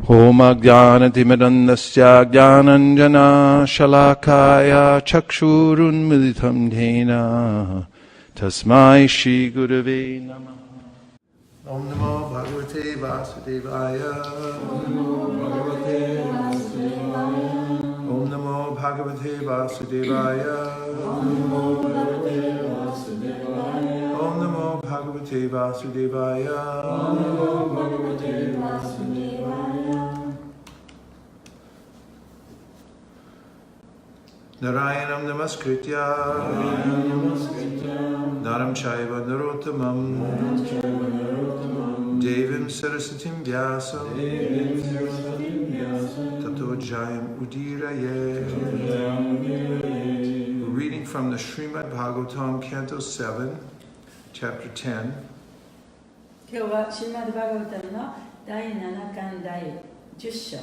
Homagyanatimirandasya Gyananjana Shalakaya Chakshurunmilitam Dhena Tasmai Shri Gurave Namaha. Om Namo Bhagavate Vasudevaya. Om Namo Bhagavate Vasudevaya. Om Namo Bhagavate Vasudevaya. Om Namo Bhagavate Vasudevaya. Om Namo Bhagavate Vasudevaya. Narayanam Namaskritya Naram Chaiva Narottamam Devim Sarasatim Vyasam Tato Jayam Udiraye. Reading from the Srimad Bhagavatam, Canto 7, Chapter 10. 今日はシリマッド・バガバタムの第7巻第10章。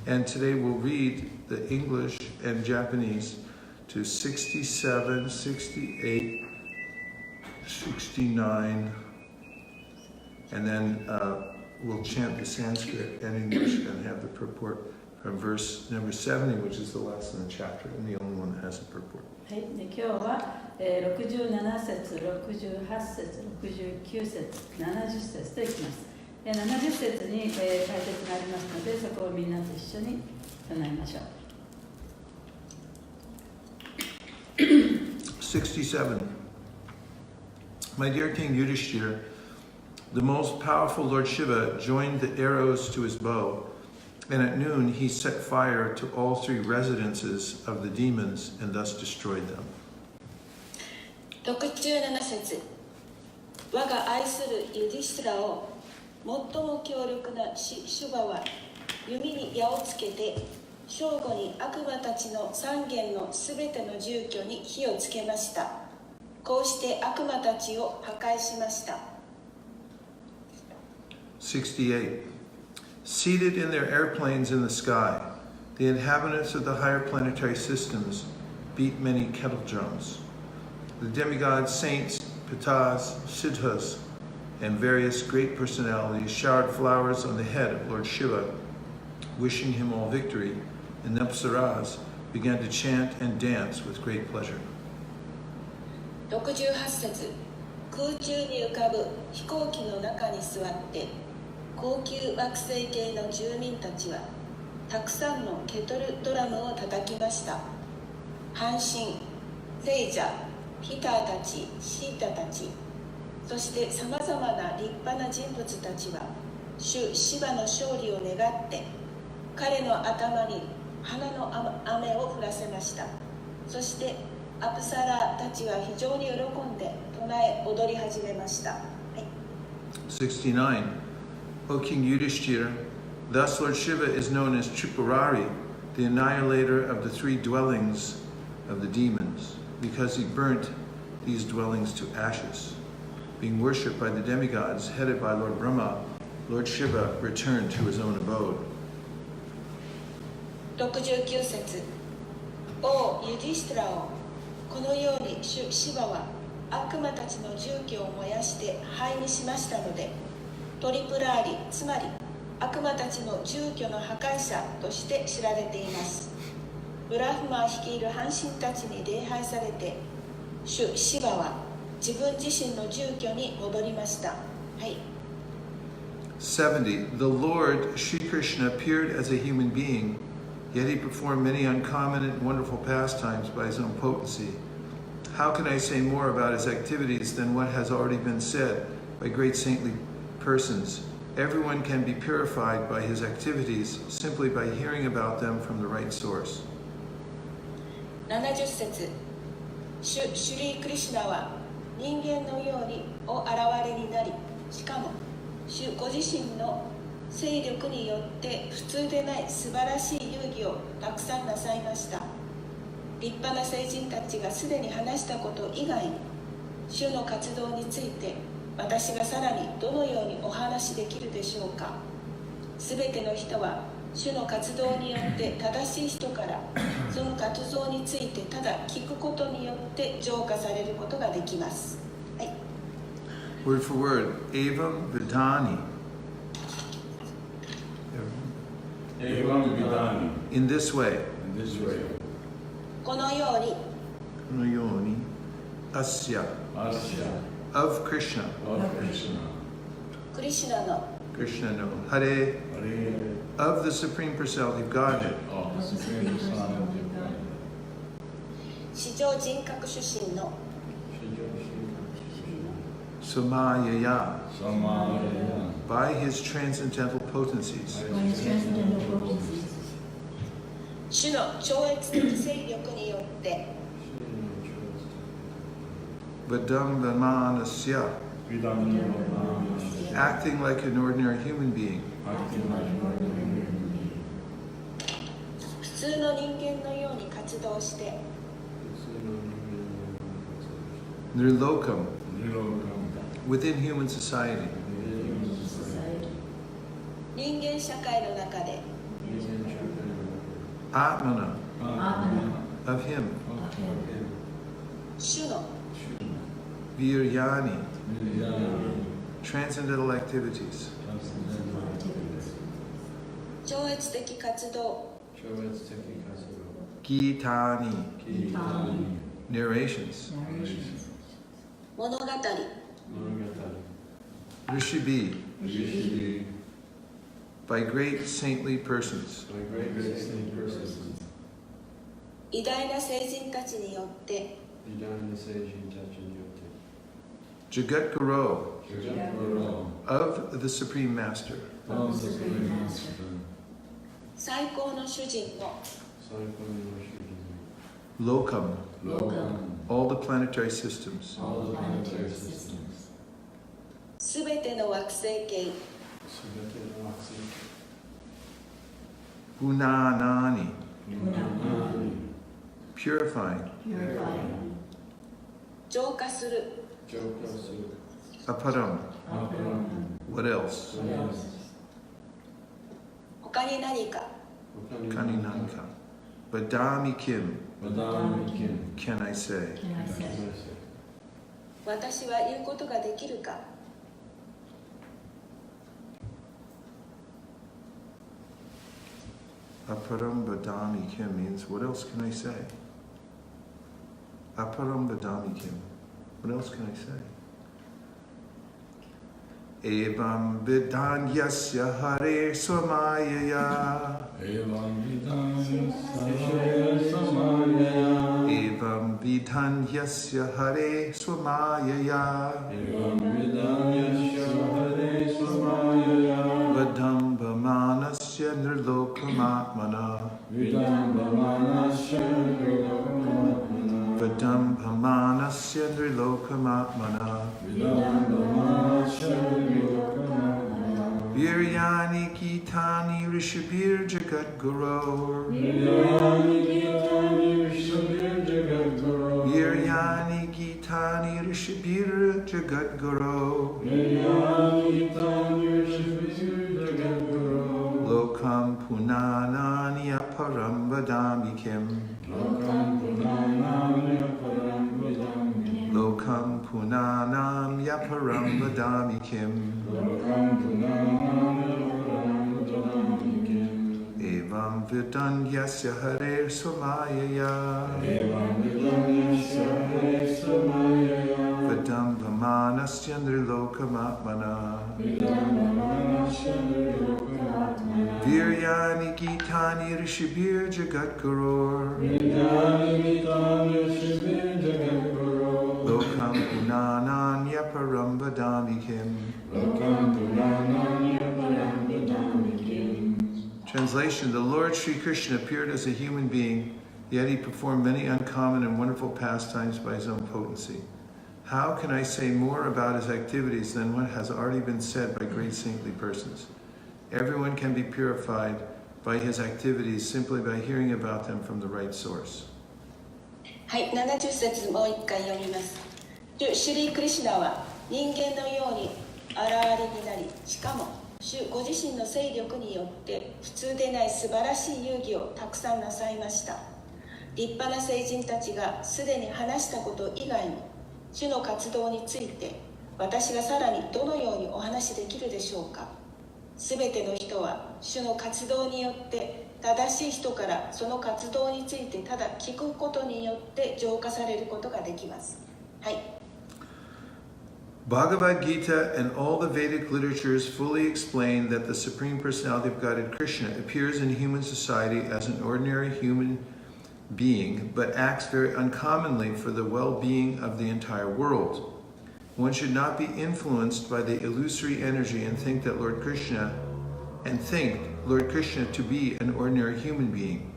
And today we'll read the English and Japanese to 67, 68, 69, and then we'll chant the Sanskrit and English and have the purport from verse number 70, which is the last in the chapter and the only one that has a purport. はい、で今日は、67節、68節、69節、70節といきます。70節に、解説がありますので、そこをみんなと一緒に唱えましょう。67. My dear King Yudhishthira, the most powerful Lord Shiva joined the arrows to his bow, and at noon he set fire to all three residences of the demons and thus destroyed them. 67節。我が愛するユディシュラを最も強力なシュバは弓に矢をつけて正午に悪魔たちの三元のすべての住居に火をつけました。こうして悪魔たちを破壊しました。68. Seated in their airplanes in the sky, the inhabitants of the higher planetary systems beat many kettle drums. The demigods, saints, pitas, siddhas, and various great personalities showered flowers on the head of Lord Shiva, wishing him all victory, and the apsaras began to chant and dance with great pleasure. 68節。空中に浮かぶ飛行機の中に座って高級惑星系の住民たちはたくさんのケトルドラムを叩きました。半身、聖者、ピターたち、シータたち、そしてさまざまな立派な人物たちは主シヴァの勝利を願って彼の頭に花の雨を降らせました。そしてアプサラたちは非常に喜んで唱え踊り始めました。はい、69. O King Yudhishthira, thus Lord Shiva is known as Tripurari, the annihilator of the three dwellings of the demons, because he burnt these dwellings to ashes. Being worshipped by the demigods, headed by Lord Brahma, Lord Shiva returned to his own abode. 69節。王ユディシュラをこのように主シヴァは悪魔たちの住居を燃やして灰にしましたので、トリプラーリ、つまり悪魔たちの住居の破壊者として知られています。ブラフマ率いる半身たちに礼拝されて、主シヴァは自分自身の住居に戻りました。はい。70. The Lord, Sri Krishna, appeared as a human being, yet he performed many uncommon and wonderful pastimes by his own potency. How can I say more about his activities than what has already been said by great saintly persons? Everyone can be purified by his activities simply by hearing about them from the right source. 70節。シュリー・クリシュナは人間のようにお現れになり、しかも主ご自身の勢力によって普通でない素晴らしい遊戯をたくさんなさいました。立派な聖人たちがすでに話したこと以外に主の活動について私がさらにどのようにお話しできるでしょうか。すべての人は主の活動によって正しい人からその活動についてただ聞くことによって浄化されることができます。はい、Word for word, Evam Vidani. In this way, このように Nayoni, Asya, of Krishna, クリシュナの Krishna no, Hare, of the Supreme Personality of Godhead, 至上人格主神の Samayaya, by his transcendental potencies, 主の超越的勢力によって Vadambamanasya, acting like an ordinary human being, 普通の人間のように活動して nirlokam, within human society, 人間社会の中で Atmana, of him, 主の Viryani, transcendental activities, 超越的活動 Gitani, narrations, 物語 Rishibi, by great saintly persons, 偉大な聖人たちによって Jagat Guru, of the Supreme Master, 最高の主人の Lokam, all the planetary systems, すべての惑星系 Punanani, purifying, 浄化する Aparam, what else? 他に何か Kaninanka, Badami Kim, can I say? 私は言うことができるか Aparam Badami Kim means, what else can I say? Aparam Badami Kim, what else can I say? Evam Vidanyasya Hare Swamayaya. Evam Vidanyasya Hare Swamayaya. Vadambamanasya Nirlokamatmana. Vadambamanasya Nirlokamatmana. Viryani Gitani Rishabir Jagat Guru. Viryani Gitani Rishabir Jagat Guru. Lokam Punanani Aparam Vadami Kim. Lokam Punanam Yaparam Vadami Kim. Evam Vidanyasya Hare Swamayaya. Vadambamanasya Nirlokamatmana. Viryani Gitani Rishabir Jagat Gurur. Lokam Punananya Param Vadami Kim. Translation: The Lord Sri Krishna appeared as a human being, yet he performed many uncommon and wonderful pastimes by his own potency. How can I say more about his activities than what has already been said by great saintly persons? Everyone can be purified by his activities simply by hearing about them from the right source. はい、70節もう一回読みます。主シュリー・クリシュナは人間のように現れになり、しかも主ご自身の勢力によって普通でない素晴らしい遊戯をたくさんなさいました。立派な聖人たちがすでに話したこと以外に、主の活動について私がさらにどのようにお話しできるでしょうか。すべての人は主の活動によって正しい人からその活動についてただ聞くことによって浄化されることができます。はい。Bhagavad Gita and all the Vedic literatures fully explain that the Supreme Personality of Godhead Krishna appears in human society as an ordinary human being, but acts very uncommonly for the well-being of the entire world. One should not be influenced by the illusory energy and think Lord Krishna to be an ordinary human being.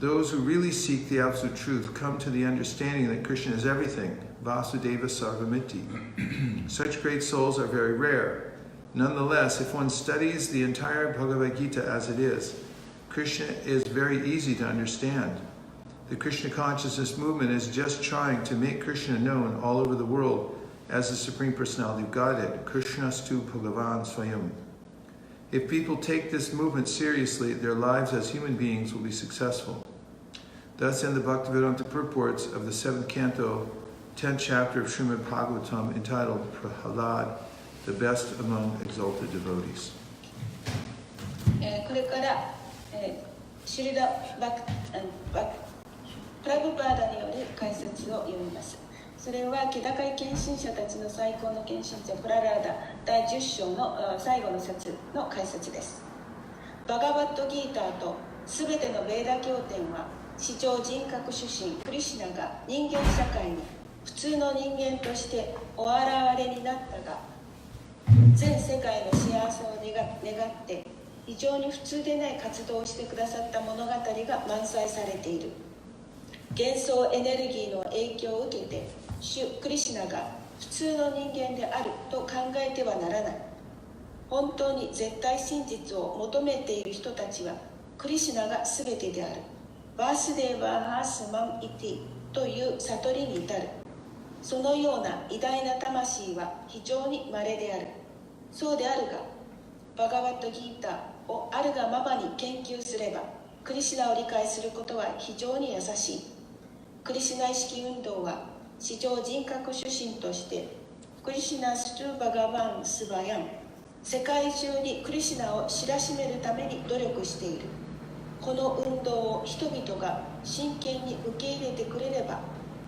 Those who really seek the absolute truth come to the understanding that Krishna is everything, Vasudeva Sarvamiti. Such great souls are very rare. Nonetheless, if one studies the entire Bhagavad Gita as it is, Krishna is very easy to understand. The Krishna consciousness movement is just trying to make Krishna known all over the world as the Supreme Personality of Godhead, Krishnastu Bhagavan Swayam. If people take this movement seriously, their lives as human beings will be successful. Thus, in the Bhaktivedanta purports of the 7th canto, 10th chapter of Srimad Bhagavatam, entitled Prahalad, the best among exalted devotees. これから、シリラ・プラブパーダによる解説を読みます。それは気高い献身者たちの最高の献身者プララーダ第10章の最後の節の解説です。バガバットギーターとすべてのベーダ経典は至上人格主神クリシュナが人間社会に普通の人間としてお現れになったが、全世界の幸せを願って非常に普通でない活動をしてくださった物語が満載されている。幻想エネルギーの影響を受けて主クリシュナが普通の人間であると考えてはならない。本当に絶対真実を求めている人たちはクリシュナが全てである。バースデーバーハースマンイティという悟りに至る。そのような偉大な魂は非常に稀である。そうであるが、バガバットギーターをあるがままに研究すれば、クリシュナを理解することは非常に優しい。クリシュナ意識運動は至上人格主神としてクリシュナストゥバガバンスバヤン、世界中にクリシュナを知らしめるために努力している。この運動を人々が真剣に受け入れてくれれば、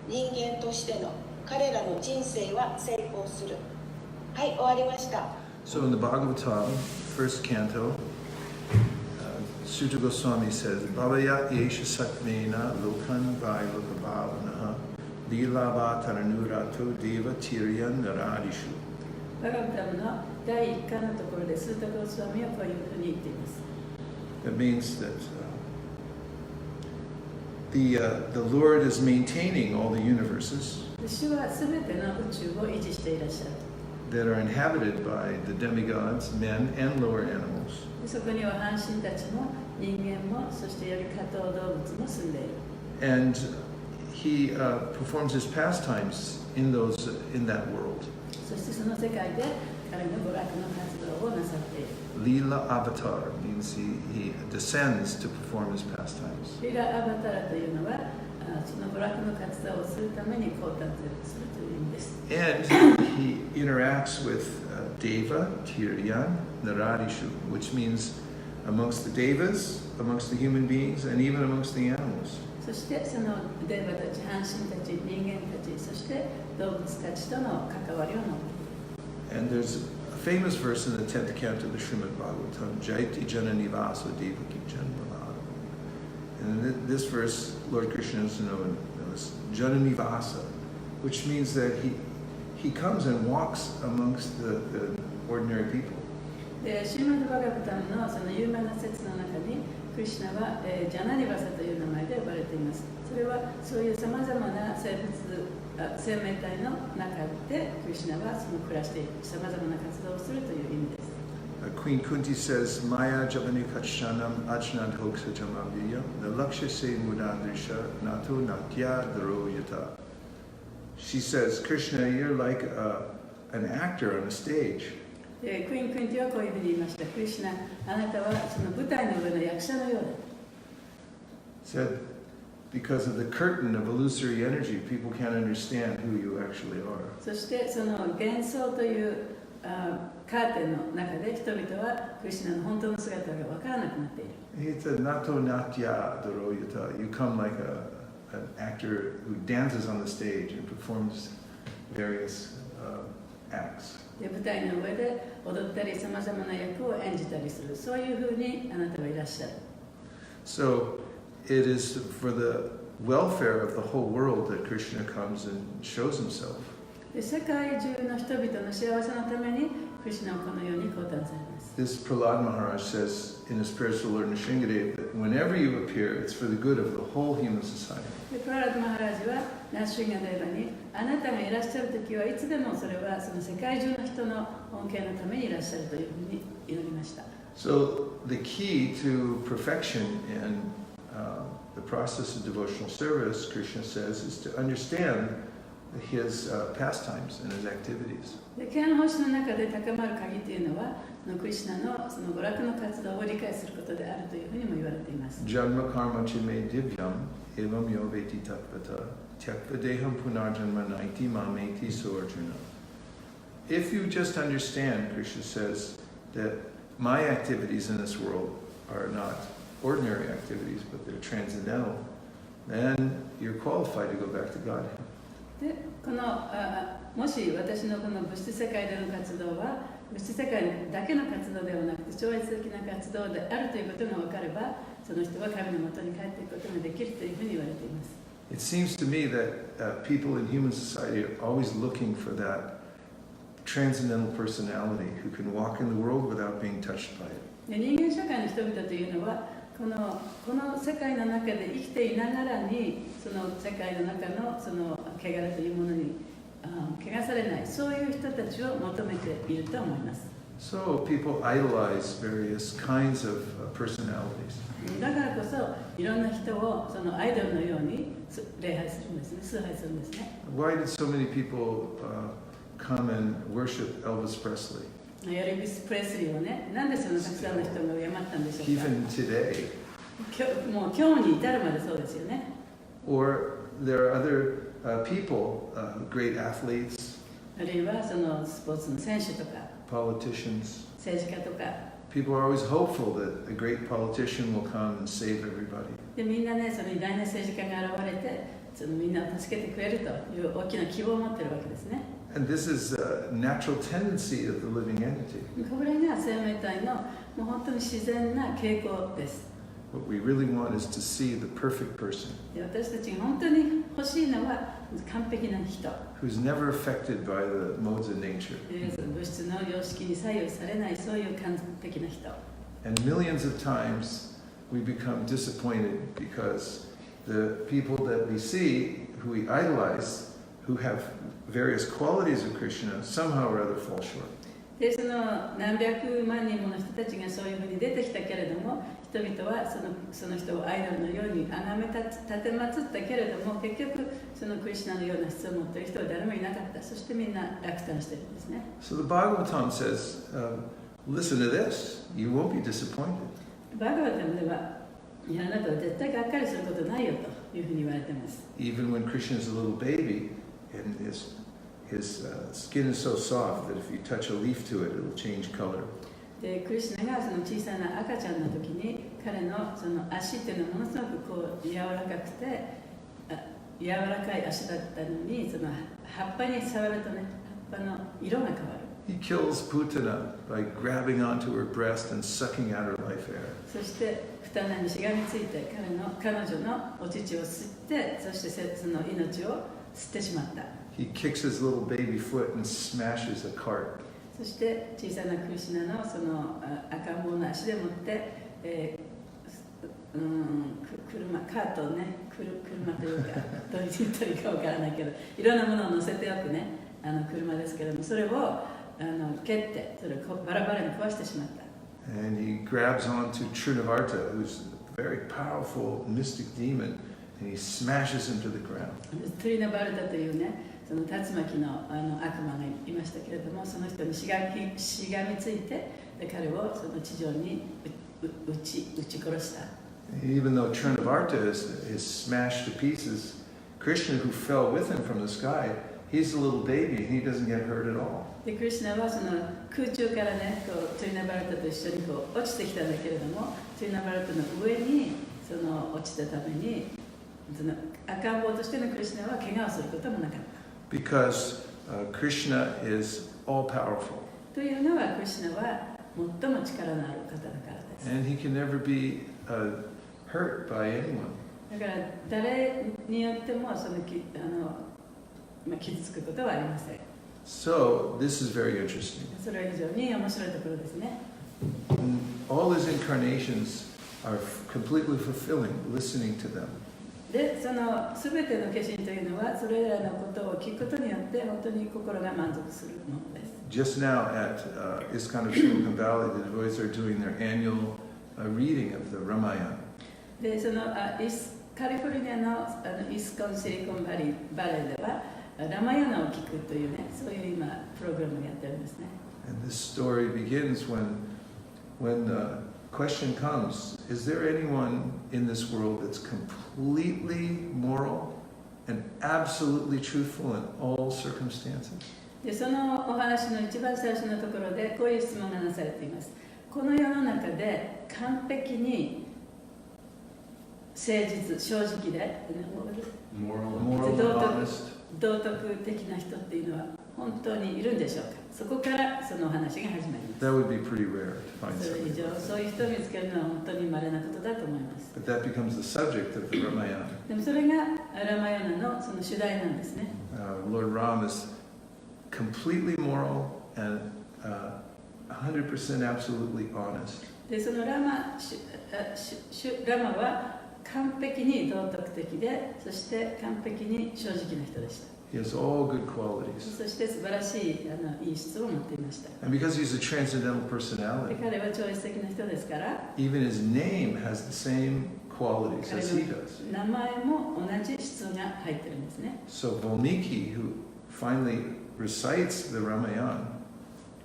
人間としての彼らの人生は成功する。はい、終わりました。So in the Bhagavatam, first canto, Sutta Goswami says, Bhavaya Yesha Satmena Lokan Vai Lokabhavanaha Lilava Taranurato Deva Tiryan Naradishu. バガバタムの第1巻のところでスータゴスワミはこういうふうに言っています。That means that the Lord is maintaining all the universes 主はすべての宇宙を維持していらっしゃる。that are inhabited by the demigods, men and lower animals. そこには半身たちも人間もそしてより下等動物も住んでいる。And he performs his pastimes in that world. そしてその世界で彼の娯楽の活動をなさっている。Lila Avatar means he descends to perform his pastimes. リラ・アバタラというのはその娯楽の活動をするために降誕するという意味です。And he interacts with Deva, Tiryan, Naradishu, which means amongst the Devas, amongst the human beings, and even amongst the animals. そしてそのデーバたち、半身たち、人間たち、そして動物たちとの関わりを持っている。And there's a famous verse in the 10th canto of the Srimad Bhagavatam, Jaiti Janani Vasa Devaki Janmala. And in this verse, Lord Krishna is known as Janani Vasa, which means that he comes and walks amongst the ordinary people. でシーマド・バガバタムのその有名な説の中にクリシュナは、ジャナニバサという名前で呼ばれています。それはそういうさまざまな生命体の中でクリシュナはその暮らしているさまざまな活動をするという意味です。Queen Kunti says, Maya Javani Katshanam Ajnad Hoksa Jamabdiya, Nalaksha Se Mudandrisha Nato Natya Daro Yata. She says, Krishna, you're like an actor on a stage. クイーン・クインティはこういうふうに言いました。クリシュナ、あなたはその舞台の上の役者のようだ。Said, because of the curtain of illusory energy, people can't understand who you actually are. そしてその幻想というカーテンの中で人々はクリシュナの本当の姿が分からなくなっている。It's a nato natya doroyata. You come like an actor who dances on the stage and performs various acts. で舞台の上で踊ったりさまざまな役を演じたりする、そういうふうにあなたはいらっしゃる。So it is for the welfare of the whole world that Krishna comes and shows himself. で世界中の人々の幸せのためにクリシュナはこのように降誕されます。This Prahlad Maharaj says in his prayers to Lord Nrsimhadev that whenever you appear, it's for the good of the whole human society. でプララダ・マハラジはナーシンガデーバにあなたがいらっしゃるときはいつでもそれはその世界中の人の恩恵のためにいらっしゃるというふうに祈りました。So the key to perfection in the process of devotional service, Krishna says, is to understand his pastimes and his activities. でケアの星の中で高まる鍵というのはクリシュナのその娯楽の活動を理解することであるというふうにも言われています。Janma karma chime divyam evam yo veti tatvata tyakva deham punarjanma naiti mameti soarjuna. If you just understand, Krishna says, that my activities in this world are not ordinary activities, but they're transcendental, then you're qualified to go back to Godhead. でもし私のこの物質世界での活動は物質世界だけの活動ではなくて超越的な活動であるということが分かればその人は神のもとに帰っていくことができるというふうに言われています。It seems to me that people in human society are always looking for that transcendental personality who can walk in the world without being touched by it. で人間社会の人々というのはこの世界の中で生きていながらにその世界の中のその汚れというものに汚されないそういう人たちを求めていると思います。So people idolize various kinds of personalities. だからこそいろんな人をそのアイドルのように礼拝するんですね、崇拝するんですね。Why did so many people come and worship Elvis Presley? エルビス・プレスリーをね、なんでそのたくさんの人が敬ったんでしょうか。 Even today. もう今日に至るまでそうですよね。Or there are other people, great athletes, あるいはそのスポーツの選手とか politicians. 政治家とか People are always hopeful that a great politician will come and save everybody. でみんなね、その偉大な政治家が現れてそのみんなを助けてくれるという大きな希望を持っているわけですね。And this is a natural tendency of the living entity. これが生命体のもう本当に自然な傾向です。What we really want is to see the perfect person で私たちが本当に欲しいのは完璧な人。 who's never affected by the modes of nature. 物質の様式に左右されないそういう完璧な人。 And millions of times we become disappointed because the people that we see, who we idolize, who have various qualities of Krishna, somehow or other fall short. でその何百万人もの人たちがそういうふうに出てきたけれども人々はその人をアイドルのように崇め立てまつったけれども結局そのクリシュナのような質を持っている人は誰もいなかった。そしてみんな落胆してるんですね。 So the Bhagavatam says, listen to this, you won't be disappointed. バーガータムではいやあなたは絶対がっかりすることないよというふうに言われています。 Even when Krishna is a little baby and his skin is so soft that if you touch a leaf to it, it'll change color. でクリシュナがその小さな赤ちゃんの時に彼のその足っていうのはものすごくこう柔らかくて柔らかい足だったのにその葉っぱに触るとね葉っぱの色が変わる。 He kills Putana by grabbing onto her breast and sucking out her life air. そして二穴にしがみついて彼女のお乳を吸ってそしてその命を吸ってしまった。 He kicks his little baby foot and smashes a cart. そして小さなクリシュナのその赤ん坊の足でもって、カートをね車というかどういう言いかわからないけどいろんなものを乗せておくね車ですけどもそれを蹴ってそれをバラバラに壊してしまった。 And he grabs onto Trinavarta, who's a very powerful mystic demon, and he smashes him to the ground. トリナバルタというねその竜巻の悪魔がいましたけれどもその人にしがみついてで彼をその地上に撃ち殺した。 Even though Trinavarta is smashed to pieces, Krishna, who fell with him from the sky, he's a little baby and he doesn't get hurt at all. でクリシュナはその空中からね、こうトゥイナバラタと一緒にこう落ちてきたんだけれども、トゥイナバラタの上にその落ちたために、その赤ん坊としてのクリシュナは怪我をすることもなかった。Because Krishna is all powerful. というのはクリシュナは最も力のある方だからです。And he can never be hurt by anyone. だから誰によってもその傷つくことはありません。So this is very interesting. それは非常に面白いところですね。All his incarnations are completely fulfilling, listening to them. で、その全ての化身というのはそれらのことを聞くことによって本当に心が満足するものです。Just now at ISKCON of Silicon Valley, the devotees are doing their annual reading of the Ramayana. で、そのカリフォルニアのイスコンシリコンバレーではラマヤナを聞くというね、そういう今プログラムをやってるんですね。And this story begins when the question comes, is there anyone in this world that's completely moral and absolutely truthful in all circumstances? で、そのお話の一番最初のところでこういう質問がなされています。この世の中で完璧に誠実、正直で、道徳的な人っていうのは本当にいるんでしょうか。そこからそのお話が始まります。That would be pretty rare to find それ以上、そういう人を見つけるのは本当に稀なことだと思います。But that becomes the subject of the Ramayana. でもそれがラマヤナのその主題なんですね。Lord Ram is completely moral and 100% absolutely honest. で、そのラマは完璧に道徳的で、そして完璧に正直な人でした。He has all good qualities. そして素晴らしいいい質を持っていました。And because he's a transcendental で、 personality, 彼は超越的な人ですから、 even his name has the same qualities 彼 as he does. の名前も同じ質が入ってるんですね。So Valmiki, who finally recites the Ramayana,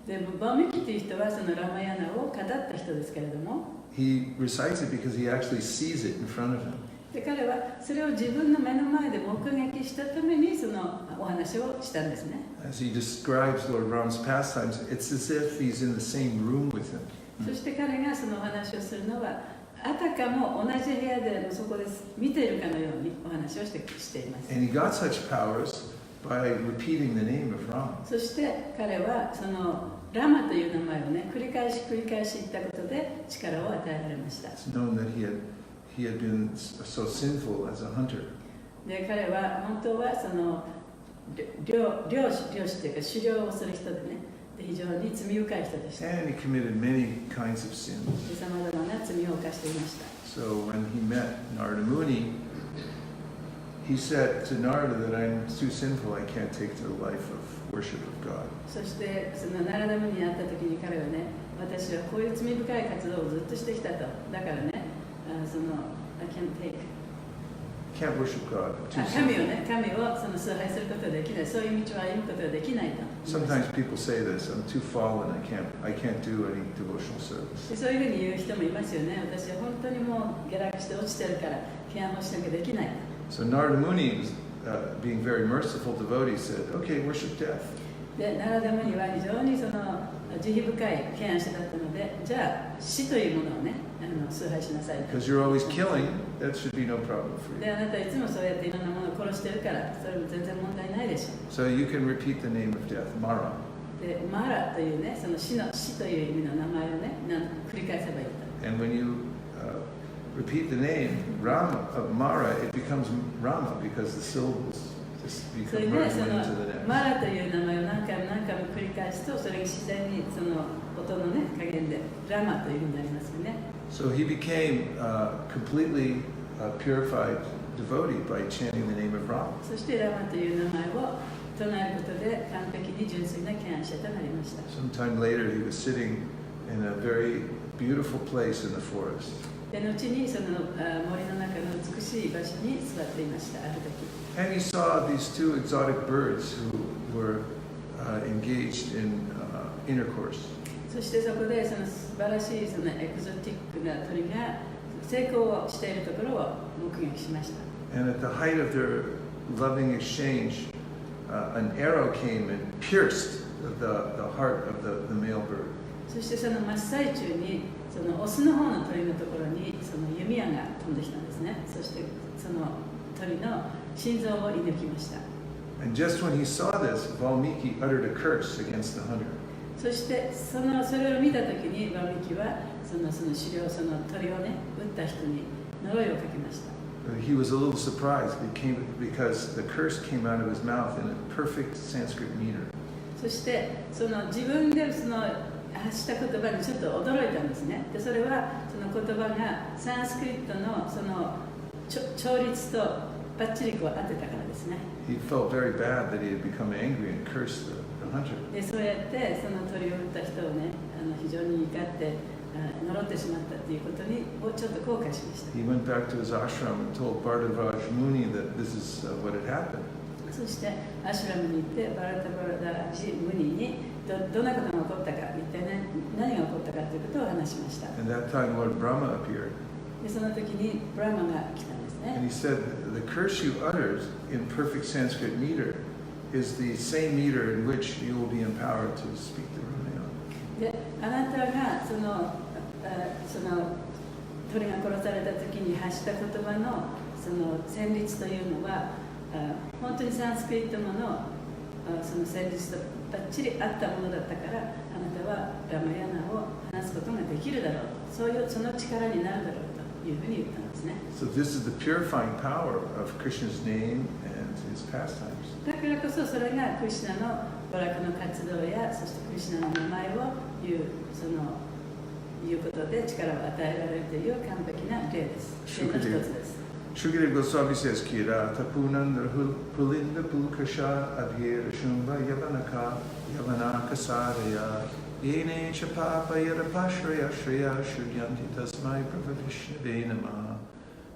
で、バーミキという人はそのラマヤナを語った人ですけれども、 he recites it because he actually sees it in front of him. で、彼はそれを自分の目の前で目撃したためにそのお話をしたんですね。As he describes Lord Ram's pastimes, it's as if he's in the same room with him. そして彼がそのお話をするのは、あたかも同じ部屋でそこで見ているかのようにお話をしています。 And he got such powers by repeating the name of Ram. そして彼はそのラマという名前をね、繰り返し言ったことで力を与えられました。 It's known that he had been so sinful as a hunter. で、彼は本当はその漁師というか狩猟をする人でね、で非常に罪深い人でした。 And he committed many kinds of sins. で、さまざまな罪を犯していました。 So when he met Narada Muni, he said to Narada that I'm too sinful, I can't take to the life of worship of God. そしてそのナラダムに会った時に彼はね、私はこういう罪深い活動をずっとしてきたと。だからね、その I can't take Can't worship God. Too 神を sinful. ね、神をその崇拝することができない、そういう道を歩むことができないと。 Sometimes people say this, I'm too fallen, I can't do any devotional service. で、そういうふうに言う人もいますよね。私は本当にもう下落して落ちてるから、敬愛しなきゃできない。 So Narada Muni, being very merciful devotee, said, okay, worship death. で、ナラダムニは非常にその慈悲深い敬愛者だったので、じゃあ死というものをね、崇拝しなさいと。 Because you're always killing, that should be no problem for で、 you. あなたいつもそうやっていろんなものを殺してるから、それも全然問題ないでしょう。 So you can repeat the name of death, Mara. で、マラというね、その死という意味の名前をね、繰り返せばいいと。 And when you repeat the name Rama of Mara, it becomes Rama because the syllables just それ become で、 merged そ one の into the next. マラという名前を何回も繰り返すと、それが自然にその音のね、加減でラマというふうになりますよね。 So he became completely purified devotee by chanting the name of Rama. そしてラマという名前を唱えることで完璧に純粋な敬愛者となりました。 Sometime later, he was sitting in a very beautiful place in the forest. で、後にその森の中の美しい場所に座っていました、ある時。 And he saw these two exotic birds who were engaged in intercourse. そしてそこでその素晴らしいそのエクゾティックな鳥が成功をしているところを目撃しました。 And at the height of their loving exchange, an arrow came and pierced the heart of the male bird. そしてその真っ最中にそのオスの方の鳥のところにその弓矢が飛んできたんですね。そしてその鳥の心臓を射抜きました。And just when he saw this, Valmiki uttered a curse against the hunter. そしてそれを見たときにバルミキはその狩猟その鳥をね撃った人に呪いをかけました。He was a little surprised because the curse came out of his mouth in a perfect Sanskrit meter. そしてその自分でその発した言葉にちょっと驚いたんですね。でそれはその言葉がサンスクリットのその調律とバッチリこう当てたからですね。He felt very bad that he had become angry and cursed the hunter. でそうやってその鳥を撃った人をね非常に怒って呪ってしまったということにちょっと後悔しました。 He went back to his ashram and told Bhartavaj Muni that this is what had happened. そしてアシュラムに行ってバラタバラダジムニにどんなことが起こったか、一体何が起こったかということを話しました。 And that time Lord Brahma appeared. でその時にブラマが来たんです And ね。 he said, the curse you uttered in perfect Sanskrit meter is the same meter in which you will be empowered to speak the Ramayana. であなたがその鳥が殺された時に発した言葉のその旋律というのは本当にサンスクリット語のその旋律とばっちり合ったものだったから、あなたはラマヤナを話すことができるだろうと、その力になるだろうというふうに言ったんですね。So this is the purifying power of Krishna's name and his pastimes. だからこそそれがクリシュナの娯楽の活動や、そしてクリシュナの名前を言うことで力を与えられるという完璧な例です。例の一つです。Shukadeva Goswami says, Kira tapunandra pulinda pulkasha adhira shumba yavanaka sadaya yene chapapa yadapashraya shriya shudyanti tasmai pravavishnabe namah.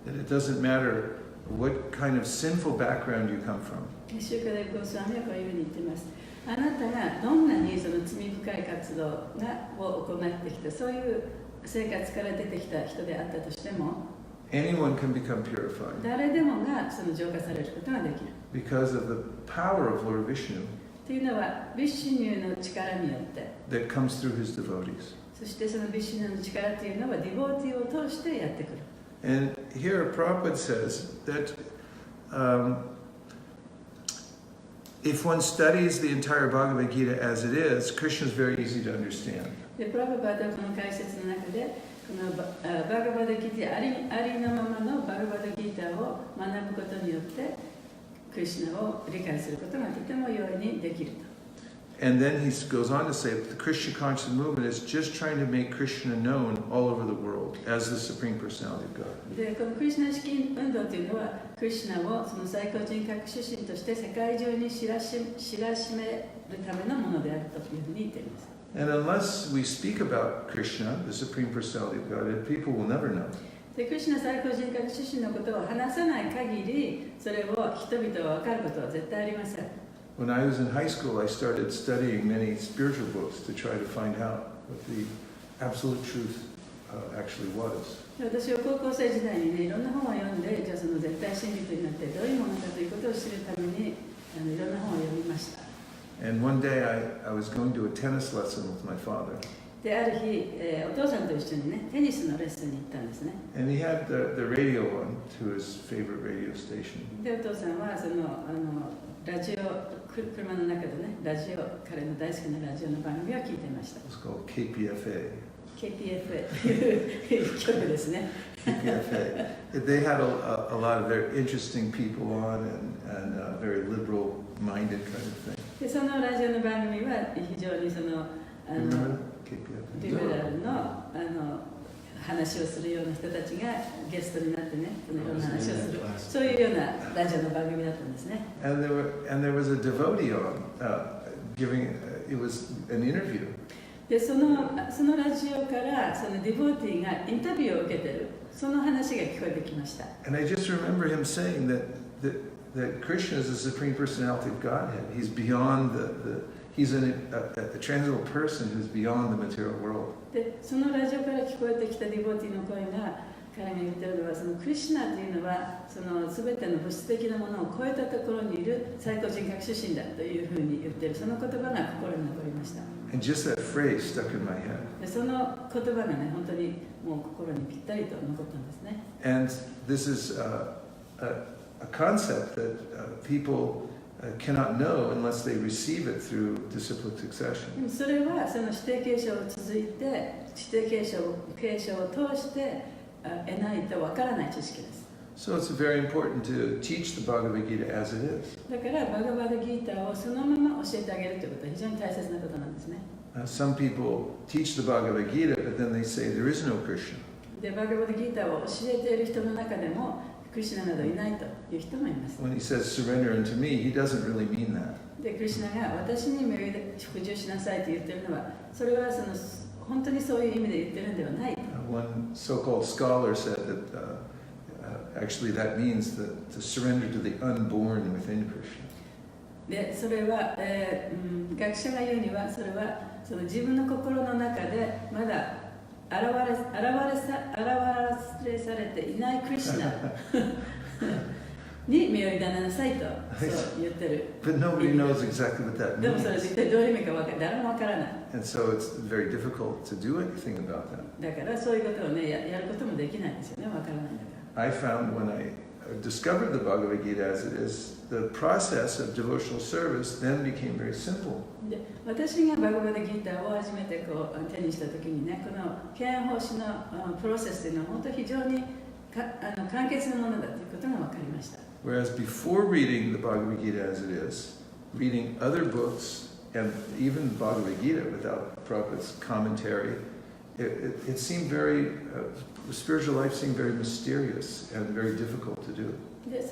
That it doesn't matter what kind of sinful background you come from. シュカデブゴスワミはこういうふうに言っています。あなたがどんなにその罪深い活動を行ってきた、そういう生活から出てきた人であったとしても、Anyone can become purified 誰でもがその浄化されることができる。because of the power of Lord Vishnu というのは、ビシュニューの力によって、 that comes through his devotees. そしてそのビシュニューの力というのはディボーティーを通してやってくる。And here Prabhupada says that if one studies the entire Bhagavad Gita as it is, Krishna is very easy to understand. でプラブパーはこの解説の中で、このバガバダギータありのままのバガバダギータを学ぶことによってクリシュナを理解することがとても容易にできると。 And then he goes on to say that the Krishna conscious movement is just trying to make Krishna known all over the world as the Supreme Personality of God. でこのクリシュナ式運動というのはクリシュナをその最高人格主神として世界中に知らしめるためのものであるというふうに言っています。 And unless we speak about Krishna, the Supreme Personality of God, people will never know. でクリシュナ最高人格主神のことを話さない限り、それを人々は分かることは絶対ありません。 When I was in high school, I started studying many spiritual books to try to find out what the absolute truth actually was. 私は高校生時代にね、いろんな本を読んで、じゃあその絶対真理というのはどういうものかということを知るためにいろんな本を読みました。 And one day I was going to a tennis lesson with my father. で、ある日、お父さんと一緒にね、テニスのレッスンに行ったんですね。And he had the radio on to his favorite radio station. で、お父さんはそのラジオ、車の中でね、彼の大好きなラジオの番組を聞いていました。 It was called KPFA. KPFA という曲ですね。KPFA. They had a lot of very interesting people on and very liberal-minded kind of thing. で、そのラジオの番組は非常にそのKPFA. リベラルの話をするような人たちがゲストになってね、いろんな話をする、そういうようなラジオの番組だったんですね。And there was a devotee on giving. It was an interview. で、そのラジオからそのディボーティーがインタビューを受けてる、その話が聞こえてきました。And I just remember him saying that Krishna is the supreme personality of Godhead. He's beyond he's a transcendental person who's beyond the material world. で、そのラジオから聞こえてきたディボーティーの声が、彼が言ってるのは、そのクリシュナというのはその全ての物質的なものを超えたところにいる最高人格主神だというふうに言ってる、その言葉が心に残りました。And just that phrase stuck in my head. でその言葉がね、本当にもう心にぴったりと残ったんですね。And this is a concept that people cannot know unless they receive it through disciplic succession. それはその指定継承を続いて、指定継承を通して得ないとわからない知識です。So it's very important to teach the Bhagavad Gita as it is. だからバガバダギーターをそのまま教えてあげるということは非常に大切なことなんですね。Some people teach the Bhagavad Gita, but then they say there is no Krishna. でバガバダギーターを教えている人の中でもクリシュナなどいないという人もいます。When he says surrender unto me, he doesn't really mean that. でクリシュナが私に身を服従しなさいと言っているのは、それはその本当にそういう意味で言ってるんではない。One so-called scholar said that actually that means to surrender to the unborn within Krishna. でそれは、学者が言うには、それはその自分の心の中でまだ現れされていないクリシュナに身を委ねなさいとそう言ってる。But nobody knows exactly what that でもそれ means. 一体どういう意味か誰もわからない。And so it's very difficult to do anything about that. だからそういうことをね、やることもできないんですよね、わからないんだから。I found when I discovered the Bhagavad Gita as it is, the process of devotional service then became very simple. で私がバガバダギーターを初めて手にしたときにね、この敬愛奉仕のプロセスというのは本当に非常に簡潔なものだということが分かりました。Whereas before reading the Bhagavad Gita as it is, reading other books and even the Bhagavad Gita without Prabhupada's commentary, it seemed very, the spiritual life seemed very mysterious and very difficult to do. で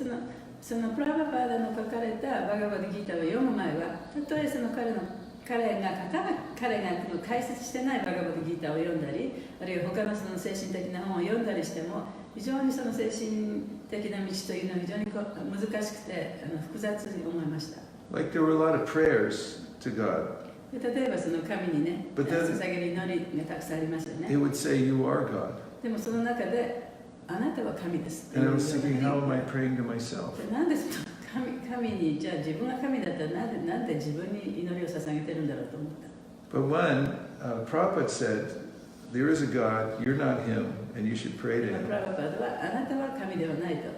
そのプラバパーダの書かれたバガバダギーターを読む前は、たとえその彼が解説してないバガバダギーターを読んだり、あるいは他のその精神的な本を読んだりしても、非常にその精神的な道というのは非常に難しくて複雑に思いました。Like there were a lot of prayers to God. で例えばその神にね、捧げる祈りがたくさんありますよね。It would say, "You are God." でもその中で、あなたは神です。 And I was thinking, how am I praying to myself? なんで神に、じゃあ自分が神だったらなんで自分に祈りを捧げてるんだろうと思った。But when Prabhupada said, "There is a God, you're not him, and you should pray to プラ him," バパードはあなたは神ではないと。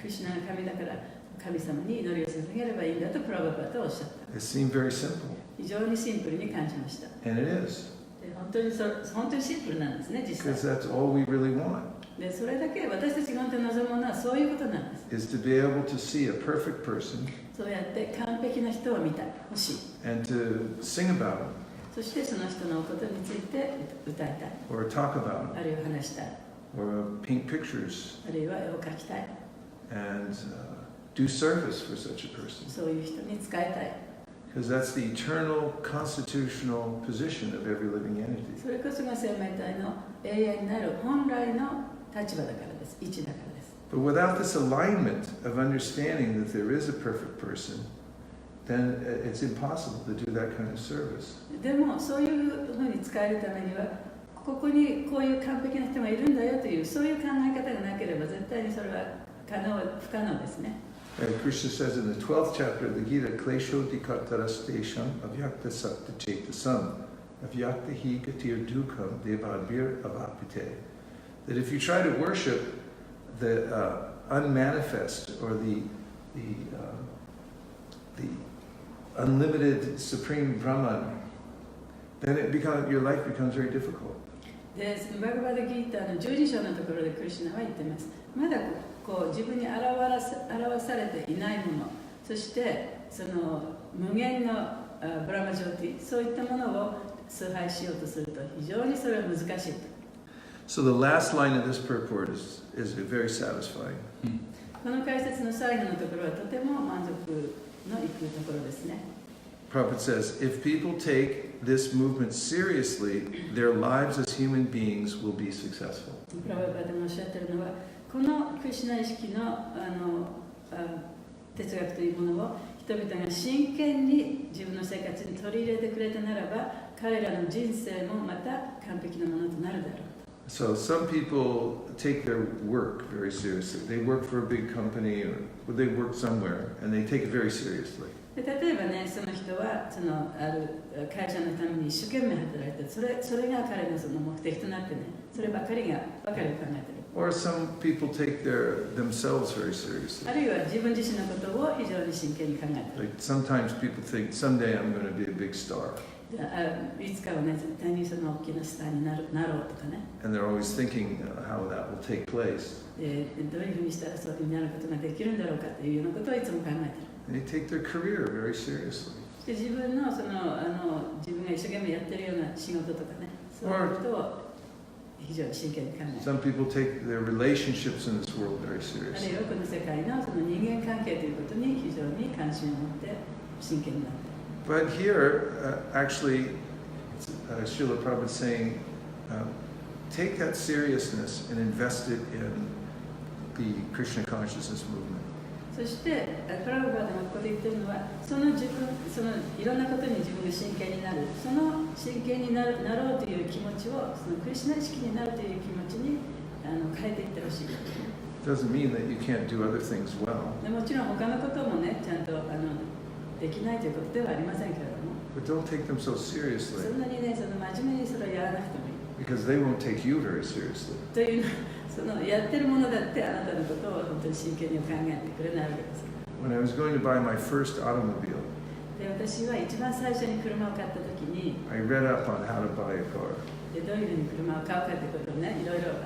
クリシュナが神だから神様に祈りを捧げればいいんだとプラバパードはおっしゃった。it seemed very simple. 非常にシンプルに感じました。 And it is. で本当にシンプルなんですね、実 Because 際。 that's all we really want, でそれだけ私たちが本当に望むものはそういうことなんです。 is to be able to see a perfect person そうやって完璧な人を見たい、欲しい。 and to sing about him そしてその人のことについて歌いたい。 or talk about あ him るいは話したい。 or paint pictures あるいは絵を描きたい。 and do service for such a person. そういう人に使いたい。 Because that's the eternal constitutional position of every living entity. それこそが生命体の永遠になる本来の立場だからです。位置だからです。 But without this alignment of understanding that there is a perfect person, then it's impossible to do that kind of service. でもそういうふうに使えるためには、ここにこういう完璧な人がいるんだよというそういう考え方がなければ絶対にそれは不可能ですね。Krishna says in the 12th chapter of the Gita, Klesho dikatarastesham avyakta sakta chetasam avyakta hi gatir dukam devabhir avapite. That if you try to worship the unmanifest or the unlimited supreme Brahman, then your life becomes very difficult. で、バガバダギーターの12章のところでクリシュナは言っています。まだ自分に表されていないもの、そしてその無限のブラマジョーティ、そういったものを崇拝しようとすると非常にそれは難しいと。So the last line of this purport is very satisfying. この解説の最後のところはとても満足のいくところですね。Prabhupada says, if people take this movement seriously, their lives as human beings will be successful. プラバパダがおっしゃっているのは、このクリシュナ意識の哲学というものを人々が真剣に自分の生活に取り入れてくれたならば、彼らの人生もまた完璧なものとなるだろう。So some people take their work very seriously. They work for a big company or they work somewhere and they take it very seriously. で例えばね、その人はある会社のために一生懸命働いて、それが彼のその目的となってね、そればかりを考えてる。Or some people take themselves very seriously. あるいは自分自身のことを非常に真剣に考えてる。Like sometimes people think someday I'm going to be a big star. いつかはね、絶対にその大きなスターになろうとかね。And they're always thinking how that will take place. どういうふうにしたらそういうふうになることができるんだろうかというようなことをいつも考えてる。And they take their career very seriously. で自分の自分が一生懸命やってるような仕事とかね、そういうことを非常に真剣に考えてる。Some people take their relationships in this world very ある seriously. いはこの世界のその人間関係ということに非常に関心を持って真剣になってる。But here, actually, Srila Prabhupada is saying, take that seriousness and invest it in the Krishna consciousness movement. そしてプラブパーダがここで言ってるのは、そのいろんなことに自分が真剣になる、その真剣になろうという気持ちを、そのクリシュナ意識になるという気持ちに変えていってほしい。It doesn't mean that you can't do other things well. でもちろん他のこともね、ちゃんとできないということではありませんけれども、 But don't take them so そ seriously んなにね、真面目にそれをやらなくてもいい。 because they won't take you very seriously. というやってるものだってあなたのことを本当に真剣に考えてくれないわけですから。 When I was going to buy my first automobile, で私は一番最初に車を買った時に、 I read up on how to buy a car. でどういうふうに車を買うかということをね、いろいろ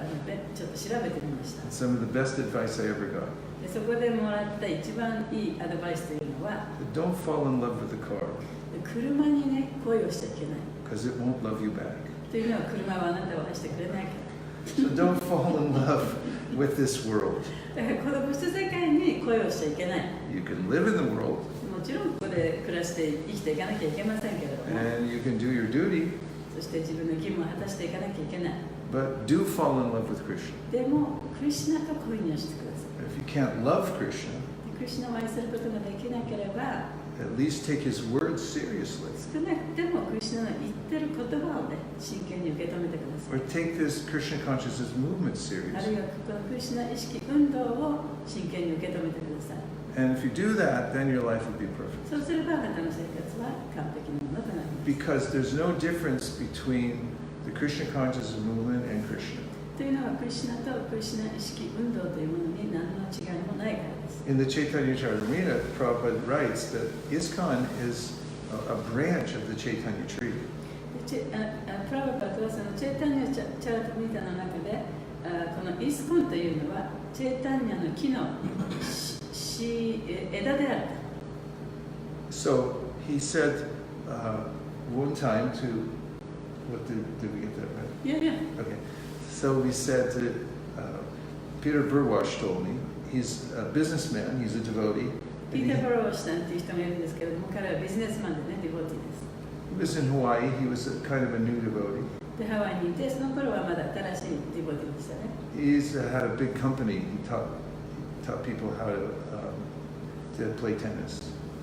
ちょっと調べてみました。 Some of the best advice I ever got. でそこでもらった一番いいアドバイスというのは、 Don't fall in love with the car 車にね、恋をしちゃいけない。 because it won't love you back. というのは車はあなたを愛してくれないから。 So don't fall in love with this world. だからこの物質世界に恋をしちゃいけない。 You can live in the world もちろんここで暮らして生きていかなきゃいけませんけれども、 and you can do your duty, そして自分の義務を果たしていかなきゃいけない。 but do fall in love with Krishna. でも、クリシュナと恋にをしてください。 If you can't love Krishna, クリシュナを愛することができなければ、 at least take his words seriously. 少なくてもクリシュナの言ってる言葉をね、真剣に受け止めてくださ Or い。 take this Krishna consciousness movement ある seriously. いはこのクリシュナ意識運動を真剣に受け止めてください。 And if you do that, then your life will be perfect. そうすればあなたの生活は完璧なものとなります。 Because there's no difference between the Krishna consciousness movement and Krishna. というのはクリシュナとクリシュナ意識運動というものに何の違いもないからです。 In the Chaitanya Charitamrita, Prabhupada writes that ISKCON is a branch of the Chaitanya tree. プラブパートはそのチェータンニャチャラタミタの中で、このイスコンというのはチェータンニャの木の枝である。 So he said one time to, what did we get that right? いやいや、 Okay. So we said to Peter Burwash told me, he's a businessman, he's a devotee. ピ And ーター・バローシュタンという人がいるんですけれども、彼はビジネスマンでね、ディボティです。 he was in Hawaii, he was a kind of a new devotee. で、ハワイにいて、その頃はまだ新しいディボティでしたね。 He's had a big company, he taught people how to play tennis.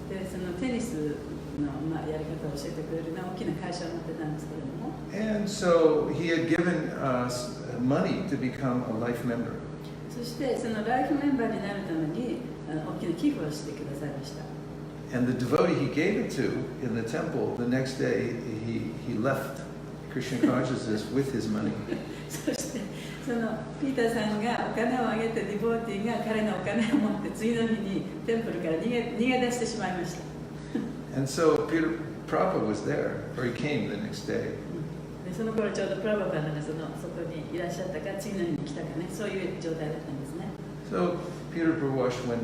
で、そのテニスの、やり方を教えてくれる大きな会社を持ってたんですけれども、 And so he had given us money to become a life member. そしてそのライフメンバーになるために大きな寄付をしてくださいました。 And the devotee he gave it to in the temple, the next day he left Krishna consciousness with his money. そしてそのピーターさんがお金をあげてディボーティーが彼のお金を持って次の日にテンプルから逃げ出してしまいました。 And so Peter Prabhupada was there, or he came the next day. でその頃ちょうどプラバパーがそこにいらっしゃったか次の日に来たかね、そういう状態だったんですね。 So Peter Burwash went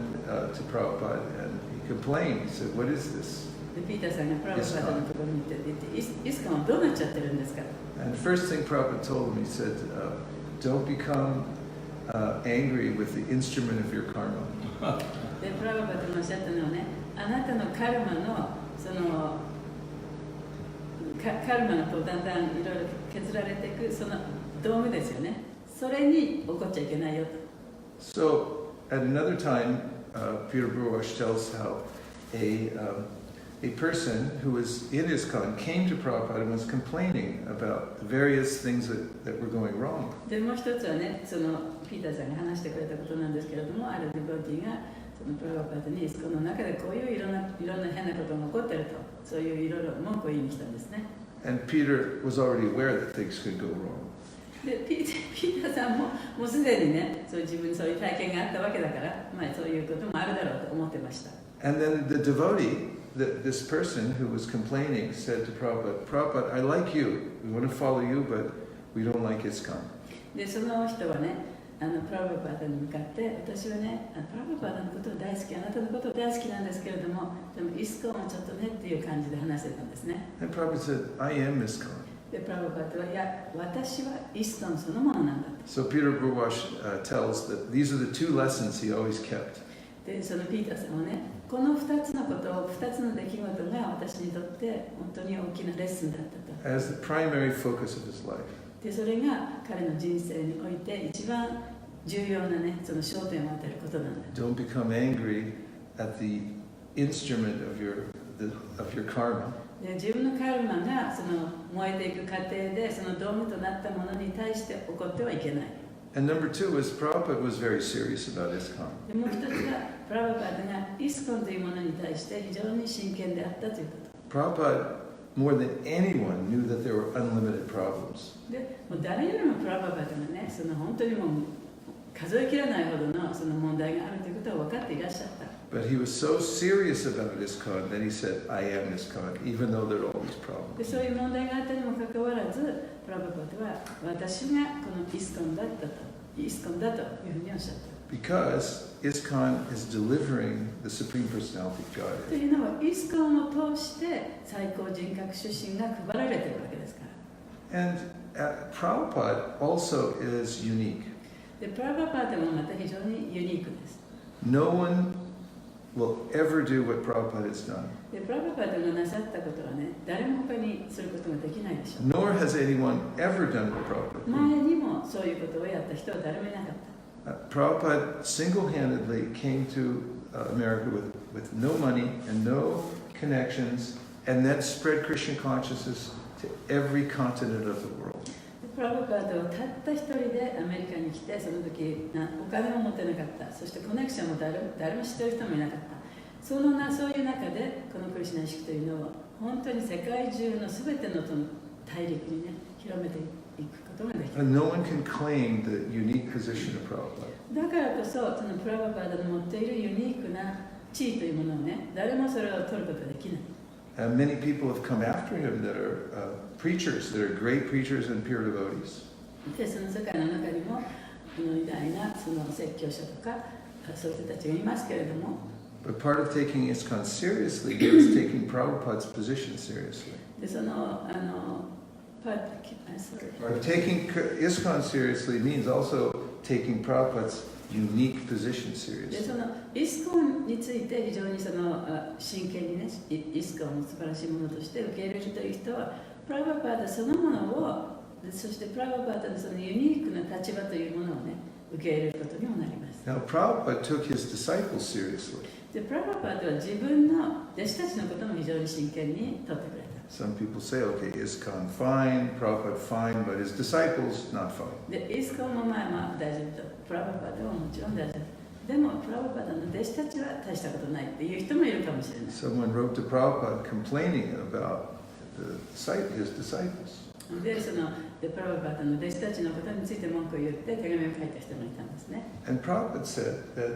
to Prabhupada and he complained. He said, "What is this?" でピーターさんがプラバパーのところに行ってイスカンはどうなっちゃってるんですか。 And the first thing Prabhupada told him, he said, "Don't become angry with the instrument of your karma." でプラバパーがおっしゃったのはね、あなたのカルマのカルマのこうだんだんいろいろ削られていくその道具ですよね。それに怒っちゃいけないよと。 So at another time, Peter Burwash tells how a person who was in ISKCON came to Prabhupada and was complaining about the various things that were going wrong. でもう一つはね、そのピーターさんが話してくれたことなんですけれども、あるデボティがそのプラバパータにこの中でこういういろんな変なことが起こってると、そういういろいろ文句を言いに来たんですね。And Peter was already aware that things could go wrong. でピーターさんももうすでにね、自分にそういう体験があったわけだから、まあ、そういうこともあるだろうと思ってました。And then the devotee, this person who was complaining, said to Prabhupada, Prabhupada, I like you. We want to follow you, but we don't like ISKCON. で、その人はね、プラバパータに向かって、私はね、プラバパータのことを大好き、あなたのことを大好きなんですけれども、でもイスコンはちょっとねっていう感じで話してたんですね。And Prabhupada said, I am ISKCON. で、プラバパータは、いや、私はイスコンそのものなんだ。So Peter Burwash tells that these are the two lessons he always kept. で、そのピーターさんはね、この2つのこと、2つの出来事が私にとって本当に大きなレッスンだったと。As the primary focus of his life. で、それが彼の人生において一番重要なね、その焦点を当てることなんだ。Don't become angry at the instrument of your karma. で、自分のカルマがその燃えていく過程でその道具となったものに対して起こってはいけない。And number two was Prabhupada was very serious about ISKCON. で、もう一つがプラバパータがイスコンというものに対して非常に真剣であったということ。Prabhupada, more than anyone, knew that there were unlimited problems. で、もう誰よりもプラバパータがね、その本当にもう数えきれないほどのその問題があるということは分かっていらっしゃった。But he was so serious about ISKCON that he said, I am ISKCON, even though there are all these で、 problems. そういう問題があったにもかかわらず、プラバパータは私がこのイスコンだったと、イスコンだというふうにおっしゃった。Because ISKCON is delivering the Supreme Personality of と Godhead. いうのは、イスコンを通して最高人格出身が配られているわけですから。And Prabhupada also is unique. で、プラバパータもまた非常にユニークです。No one will ever do what Prabhupada has done. で、プラバパータがなさったことはね、誰も他にすることができないでしょう。 Nor has anyone ever done what Prabhupada did. 前にもそういうことをやった人は誰もいなかった。Prabhupada single-handedly came to America with no money and no connections, and then spread Krishna consciousness to every continent of the world. プラバパータはたった一人でアメリカに来て、その時お金も持ってなかった、そしてコネクションも誰も知ってる人もいなかった。そういう中でこのクリシュナ意識というのを本当に世界中のすべての大陸にね、広めていくことができる。 And no one can claim the unique position of Prabhupada. だからこそ、そのプラバパータの持っているユニークな地位というものをね、誰もそれを取ることができない。And many people have come after him that are preachers, that are great preachers and pure devotees. で、その世界の中にもこの偉大なその説教者とかそういう人たちがいますけれども、 But part of taking ISKCON seriously is taking Prabhupada's position seriously. で、そのTaking ISKCON seriously means also taking Prabhupada's unique position で、 seriously. そのイスコンについて非常にその真剣にね、イスコンを素晴らしいものとして受け入れるという人は、プラバパータそのものを、そしてプラバパータのそのユニークな立場というものをね、受け入れることにもなります。 Now, Prabhupada took his disciples seriously. で、プラバパータは自分の弟子たちのことも非常に真剣に取ってくれた。 Some people say, okay, ISKCON fine, Prabhupada fine, but his disciples not fine. で、イスコンもまあ大丈夫と、プラバパータはもちろん大丈夫。でも、プラバパータの弟子たちは大したことないっていう人もいるかもしれない。 Someone wrote to Prabhupada complaining about his disciples. で、プラバパータの弟子たちのことについて文句を言って手紙を書いた人もいたんですね。 And Prabhupada said that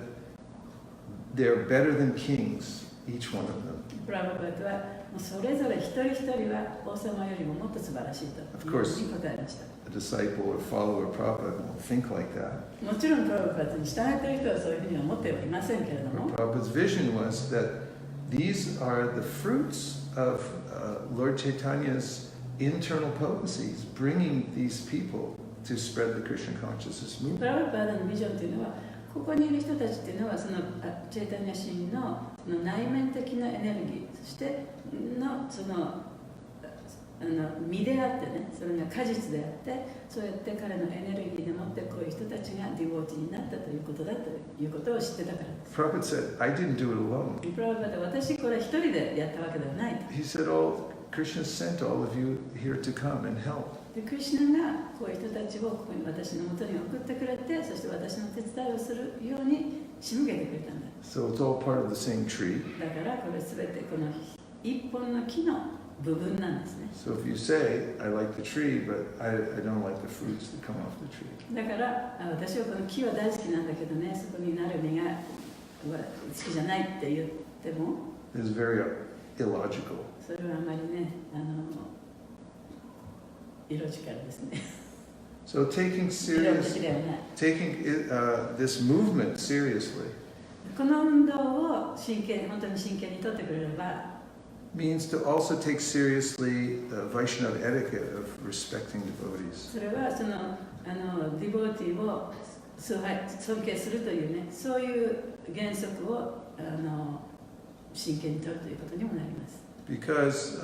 they're better than kings, each one of them. プラバパータはもうそれぞれ一人一人は王様よりももっと素晴らしいというふうに答えました。 A disciple or follower of Prabhupada won't think like that. もちろんプラバパータに従っている人はそういうふうには思ってはいませんけれど But も、 Prabhupada's vision was that these are the fruits of Lord Chaitanya's internal potencies, bringing these people to spread the Krishna consciousness プ movement. ラバパータのビジョンというのは、ここにいる人たちっていうのはそのチェイタニア神のその内面的なエネルギー、そしてその実であってね、それが果実であって、そうやって彼のエネルギーでもってこういう人たちがディボー地になったということだということを知ってたからです。Prabhupada said, I didn't do it alone. プラブパダは私これ一人でやったわけではないと。 He said, oh, Krishna sent all of you here to come and help. でクリシュナがこういう人たちをここに私のもとに送ってくれて、そして私の手伝いをするように仕向けてくれたんだ。 So it's all part of the same tree. だからこれすべてこの一本の木の部分なんですね。 So if you say, I like the tree, but I don't like the fruits that come off the tree. だから私はこの木は大好きなんだけどね、そこになる実が好きじゃないって言っても、 It's very illogical. それはあまりね、イロジカルですね。 So taking 理論的 serious, ではない。 taking this movement seriously この運動を本当に真剣にとってくれれば、 means to also take seriously the Vaishnava etiquette of respecting devotees. それはそのディボーティーを尊敬するというね、そういう原則を真剣にとるということにもなります。 Because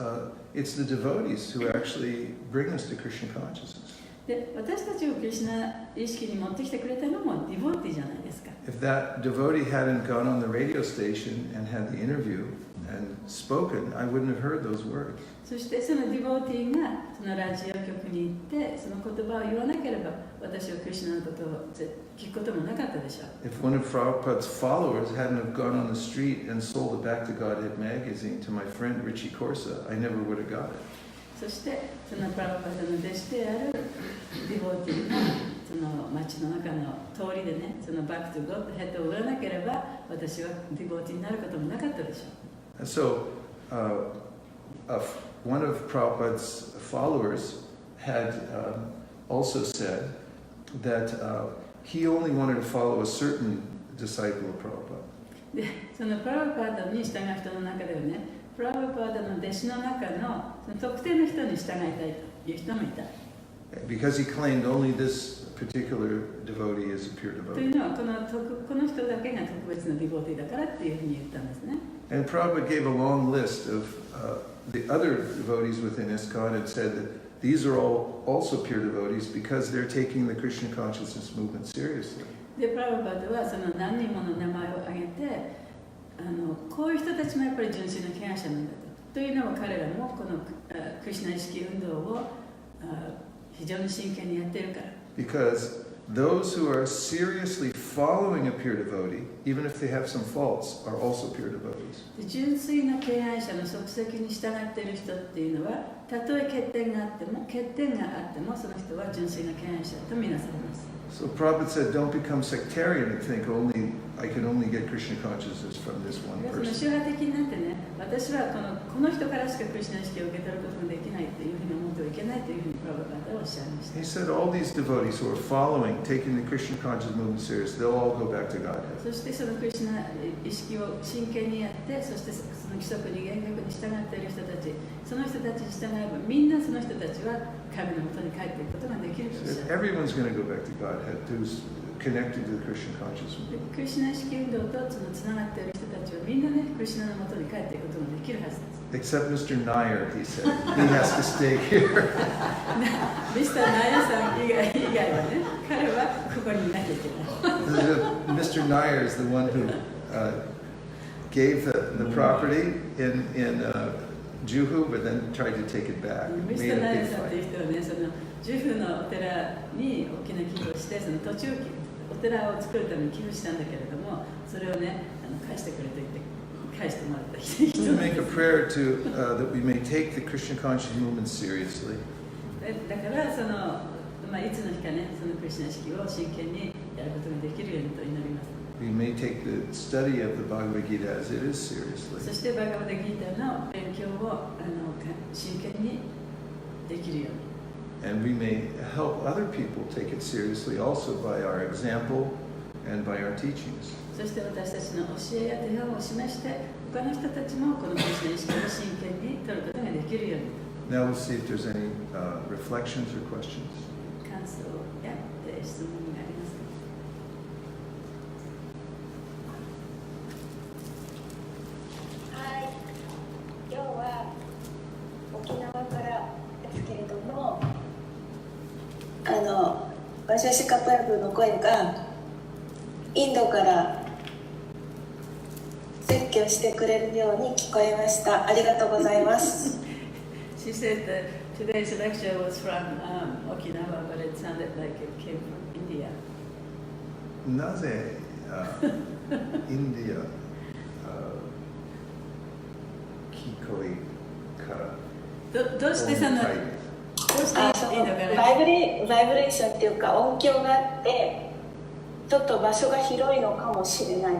it's the devotees who actually bring us to Krishna consciousness. で、私たちをクリシュナ意識に持ってきてくれたのもディボーティーじゃないですか。 If that devotee hadn't gone on the radio station and had the interview and spoken, I wouldn't have heard those words. そしてそのディボーティーがそのラジオ局に行ってその言葉を言わなければ私はクリシュナのことを聞くこともなかったでしょう。 If one of Prabhupada's followers hadn't have gone on the street and sold the Back to Godhead magazine to my friend Richie Corsa, I never would have got it. そしてそのプラブパダの弟子であるディボーティーがその街の中の通りでね、そのバックトゥゴッドヘッドを売らなければ私はディボーティーになることもなかったでしょう。 And so, one of Prabhupada's followers had also said that he only wanted to follow a certain disciple of Prabhupada. で、そのプラブパダに従う人の中ではね、プラブパダの弟子の中のその特定の人に従いたいという人もいた。 Because he claimed only this particular devotee is a pure という devotee. のはこの人だけが特別なディボーティーだからっていうふうに言ったんですね。 And Prabhupada gave a long list of the other devotees within ISKCON and said that these are all also pure devotees because they're taking the Krishna consciousness movement seriously. で、プラブパダはその何人もの名前を挙げて、こういう人たちもやっぱり純粋な敬愛者なんだと。というのは彼らもこのクリシュナ意識運動を非常に真剣にやっているから。 Because those who are seriously following a pure devotee, even if they have some faults, are also pure devotees. で、純粋な敬愛者の足跡に従っている人っていうのは、たとえ欠点があってもその人は純粋な敬愛者とみなされます。 So Prabhupada said, don't become sectarian and think I can only get Krishna consciousness from this one で、その person. 宗派的になってね、私はこの人からしかクリシュナ意識を受け取ることができないというふうに思ってはいけないというふうにプラブパダはおっしゃいました。 He said all these devotees who are following, taking the Krishna conscious movement serious, they'll all go back to Godhead. そしてそのクリシュナ意識を真剣にやって、そしてその規則に厳格に従っている人たち、その人たちに従えばみんなその人たちは神のもとに帰っていくことができるとお He っしゃ said る。 everyone's going to go back to Godhead who's connected to the Krishna conscious で movement. クリシュナ意識運動とつながっている人たちはみんなね、クリシュナのもとに帰っていくことができるはずです。 Except Mr. Nair, he said. He has to stay here. ミスターナヤさん以外はね、彼はここにいなきゃいけない。Mr. Nair is the one who gave the property in Juhu, but then tried to take it back. ミ Made ス a ターナヤ big さんという fight. 人はね、そのジュフのお寺に大きな寄付をして、その土地をお寺を作るために寄付したんだけれども、それをね、返してくれと言って返してもらった人 To make a prayer to that we may take the Krishna conscious movement seriously. だからその、いつの日かね、そのクリシュナ意識を真剣にやることができるようにと祈ります。 We may take the study of the Bhagavad Gita as it is seriously. そしてバガバダギータの勉強を真剣にできるように。 And we may help other people take it seriously also by our example and by our teachings. そして私たちの教えや手本を示して他の人たちもこのクリシュナ意識を真剣に取ることができるように。 Now we'll see if there's any reflections or questions. 感想や質問がありますか。はい、今日は沖縄からですけれども、ワイセシカプラブの声がインドから説教してくれるように聞こえました。ありがとうございます。She said that today's lecture was from Okinawa, but it sounded like it came from India. なぜ、インディア、聞こえからどうしてその、どうしてインドからバイブレーションっていうか音響があってちょっと場所が広いのかもしれない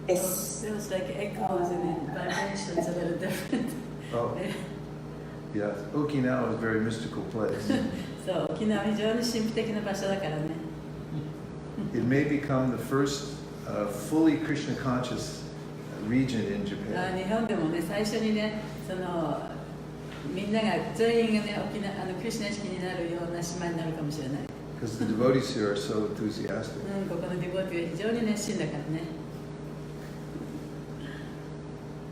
です。There was like echoes and vibrations a little different. Oh, yes. Okinawa is a very mystical place. そう、沖縄は非常に神秘的な場所だからね。It may become the first fully Krishna conscious region in 日 Japan. 本でもね、最初にね、みんなが全員がね、クリシュナ意識になるような島になるかもしれない。Because the devotees here are so enthusiastic. ここのディボティは非常に熱心だからね。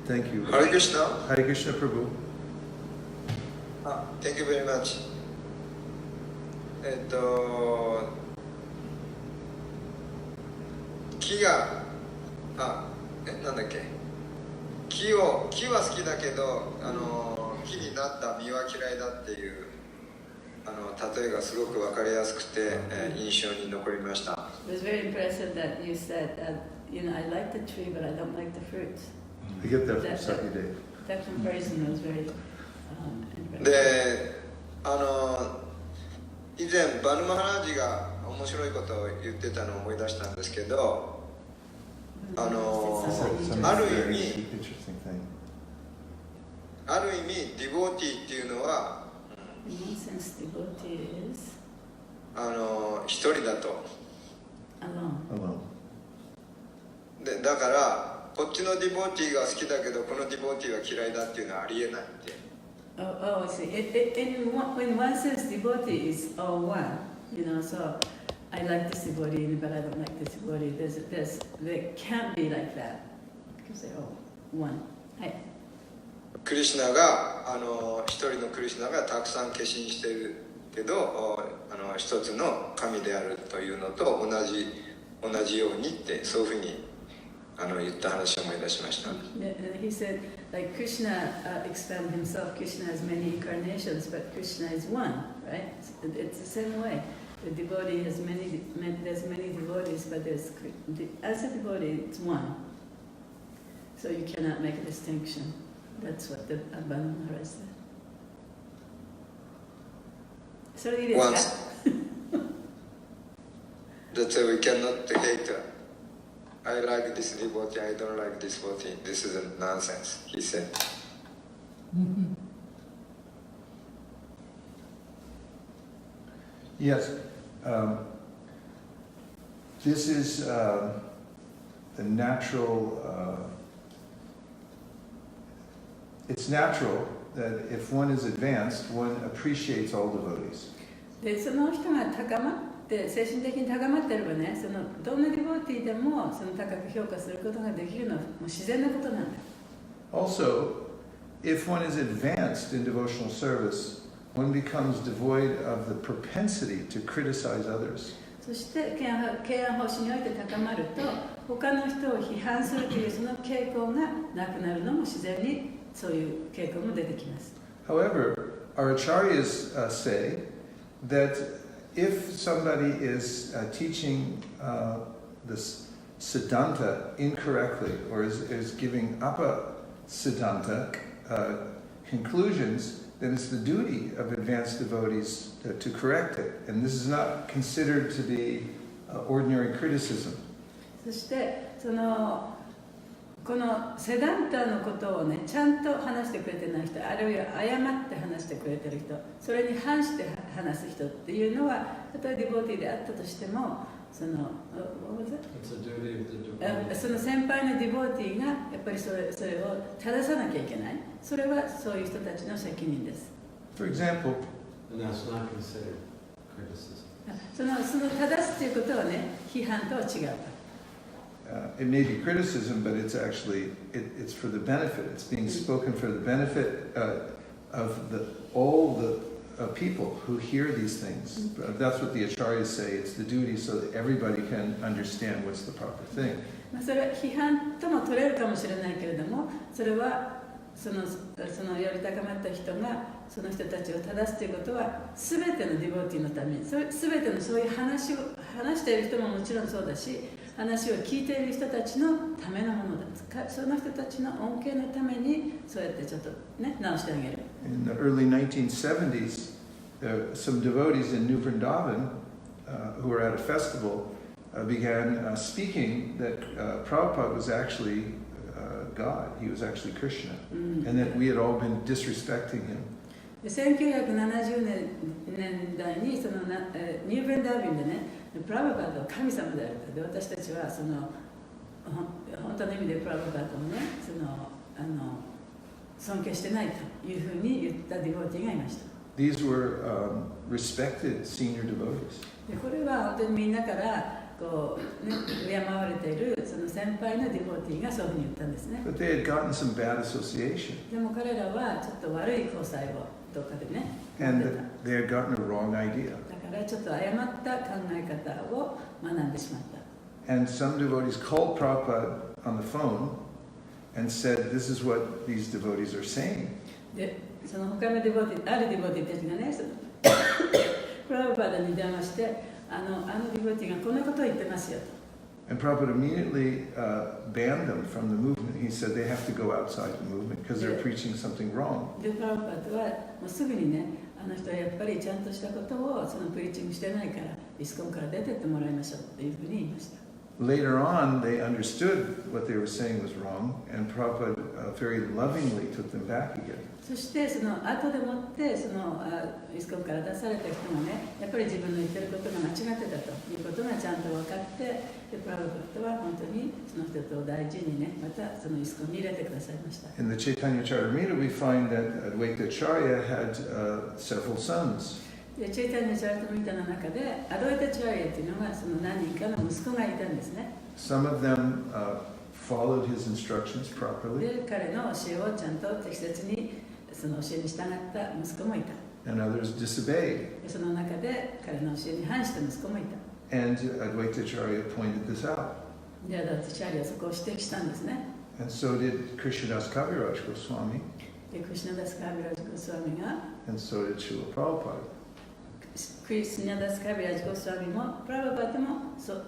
Thank you. Hare Krishna. Hare Krishna Prabhu. Thank you very much. 木が、なんだっけ。木は好きだけど、木になった実は嫌いだっていう例えがすごくわかりやすくて、印象に残りました。It was very impressive that you said, I like the tree, but I don't like the fruit. I get that from Saki Day. That comparison was very impressive. で、以前バヌマハラジが面白いことを言ってたのを思い出したんですけど、ある意味ディボーティーっていうのは一人だと。でだからこっちのディボーティーが好きだけどこのディボーティーは嫌いだっていうのはありえないって。I see. In one sense, devotee is all one. So I like this devotee, but I don't like this devotee. They can't be like that because they're all one. クリシュナが一人のクリシュナがたくさん化身しているけど一つの神であるというのと同じようにってそういうふうに言った話を思い出しました。He said, like Krishna expanded himself. Krishna has many incarnations, but Krishna is one, right? It's the same way. The devotee has there's many devotees, but as a devotee, it's one. So you cannot make a distinction. That's what the Abhanu Maharaj said. それでいいですかThat's why we cannot hate. I like this devotee, I don't like this devotee. This is nonsense, he said. Yes. This is the natural. It's natural that if one is advanced, one appreciates all devotees. でその人が高まって精神的に高まってればね、どんなディボーティーでも高く評価することができるのはもう自然なことなんだ。Also, if one is advanced in devotional service, one becomes devoid of the propensity to criticize others. そして敬愛奉仕において高まると、他の人を批判するというその傾向がなくなるのも自然にそういう傾向も出てきます。However, our acharyas say that if somebody is teaching this siddhanta incorrectly or is giving apa-siddhanta conclusions, then it's the duty of advanced devotees to correct it. And this is not considered to be ordinary criticism. そしてこのセダンタのことをね、ちゃんと話してくれてない人、あるいは誤って話してくれてる人、それに反して話す人っていうのは、たとえディボーティーであったとしても、その先輩のディボーティーがやっぱりそれを正さなきゃいけない。それはそういう人たちの責任です。For example, And that's not considered criticism. その正すということはね、批判とは違う。it may be criticism, but it's actually it's for the benefit. It's being spoken for the benefit of all the people who hear these things. That's what the acharyas say. It's the duty so that everybody can understand what's the proper thing. それは批判とも取れるかもしれないけれども、それはそのより高まった人がその人たちを正すということは全てのディボーティーのために、全てのそういう話している人ももちろんそうだし、話を聞いている人たちのためのものだ。その人たちの恩恵のためにそうやってちょっとね直してあげる。In the early 1970s, some devotees in New Vrindavan who were at a festival began speaking that Prabhupada was actually God. He was actually Krishna. And that we had all been disrespecting him. 1970年代にそのニューベンダービンでね、プラブパードは神様であると。で、私たちはその本当の意味でプラブパードをね、尊敬してないというふうに言ったディボーティーがいました。These were respected senior devotees. で、これは本当にみんなからこう、ね、敬われているその先輩のディボーティーがそういうふうに言ったんですね。But they had gotten some bad association. でも彼らはちょっと悪い交際をどっかでね、And they had gotten a wrong idea. だからちょっと誤った考え方を学んでしまった。And some devotees called Prabhupada on the phone and said, this is what these devotees are saying. で、その他のディボーティー、あるディボーティーたちがね、プラブパードに電話して、あのディボーティーがこんなことを言ってますよと。And Prabhupada immediately banned them from the movement. He said they have to go outside the movement because they're preaching something wrong. で、プラブパードはもうすぐにね、あの人はやっぱりちゃんとしたことをそのプリーチングしてないから、イスコンから出てってもらいましょうっていうふうに言いました。Later on, they understood what they were saying was wrong, and Prabhupada very lovingly took them back again. そしてその後でもってそのイスコンから出された人がね、やっぱり自分の言ってることが間違ってたということがちゃんと分かって、でプラブパッドは本当にその人と大事にね、またそのイスコンに入れてくださいました。In the Chaitanya Charitamrita, we find that Advaita Acharya had several sons. でチェイタニア・チャリタミタの中でアドイタ・チャリアというのがその何人かの息子がいたんですね。Some of them followed his instructions properly, で彼の教えをちゃんと適切にその教えに従った息子もいた。 and others disobeyed. でその中で彼の教えに反した息子もいた。 And Advaita Acharya pointed this out. でアドイタ・チャリアはそこを指摘したんですね。 And so did Krishnadas Kaviraj Goswami, でクリシュナダス・カービラジ・ゴスワミが and so did Srila Prabhupada. クリシュナダス・カービラジ・ゴスワミもプラブパードもそのこ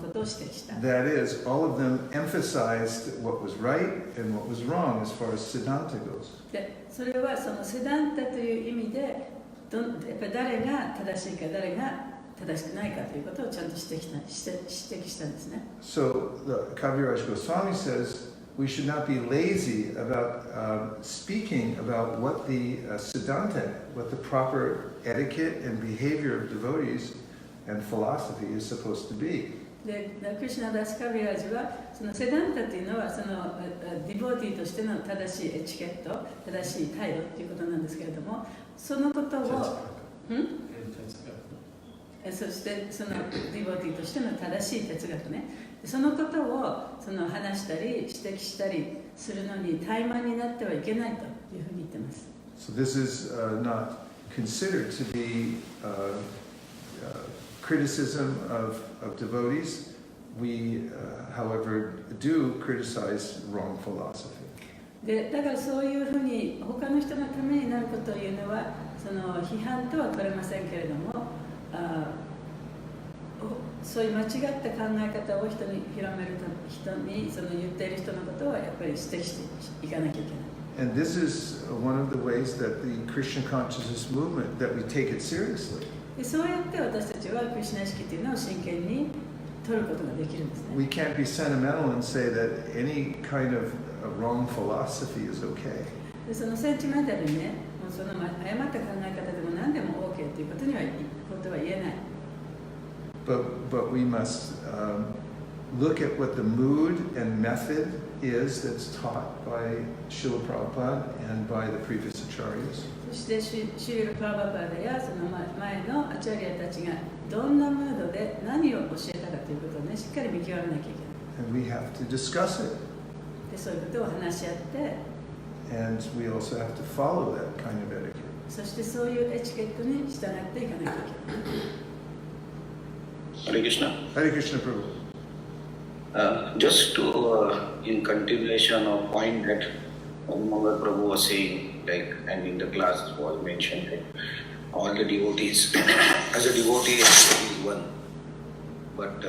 とを指摘した。 That is, all of them emphasized what was right and what was wrong as far as Siddhanta goes. でそれはそのセダンタという意味でやっぱり誰が正しいか誰が正しくないかということをちゃんと指摘したんですね。 So the Kaviraj Goswami says we should not be lazy about speaking about what the Siddhanta, what the proper etiquette and behavior of devotees and philosophy is supposed to be. でクリシュナダス・カビラジはそのセダンタというのはそのディボーティーとしての正しいエチケット、正しい態度ということなんですけれども、そのことをそしてそのディボーティーとしての正しい哲学ね、そのことをその話したり指摘したりするのに怠慢になってはいけないというふうに言ってます。 So this is not considered to be criticism of devotees. We, however, do criticize wrong philosophy. でだからそういうふうに他の人のためになることを言うのはその批判とは取れませんけれども、そういう間違った考え方を人に広める人にその言っている人のことはやっぱり指摘していかなきゃいけない。 And this is one of the ways that the Krishna consciousness movement, that we take it seriously. でそうやって私たちはクリシュナ意識というのを真剣に取ることができるんですね。 We can't be sentimental and say that any kind of wrong philosophy is okay. でそのセンチメンタルにね、もうその誤った考え方でも何でも OK ということは言えない。 But we must look at what the mood and method is that's taught by Srila Prabhupada and by the previous acharyas. そしてシュリル・プラバパーダやその前のアチャリアたちがどんなムードで何を教えたかということをね、しっかり見極めなきゃいけない。 And we have to discuss it. でそういうことを話し合って、 And we also have to follow that kind of etiquette. そしてそういうエチケットに従っていかなきゃいけない。Hare Krishna. Hare Krishna Prabhu. Just in continuation of point that Mangal Prabhu was saying, like, and in the class was mentioned, that all the devotees, as a devotee, everybody is one. But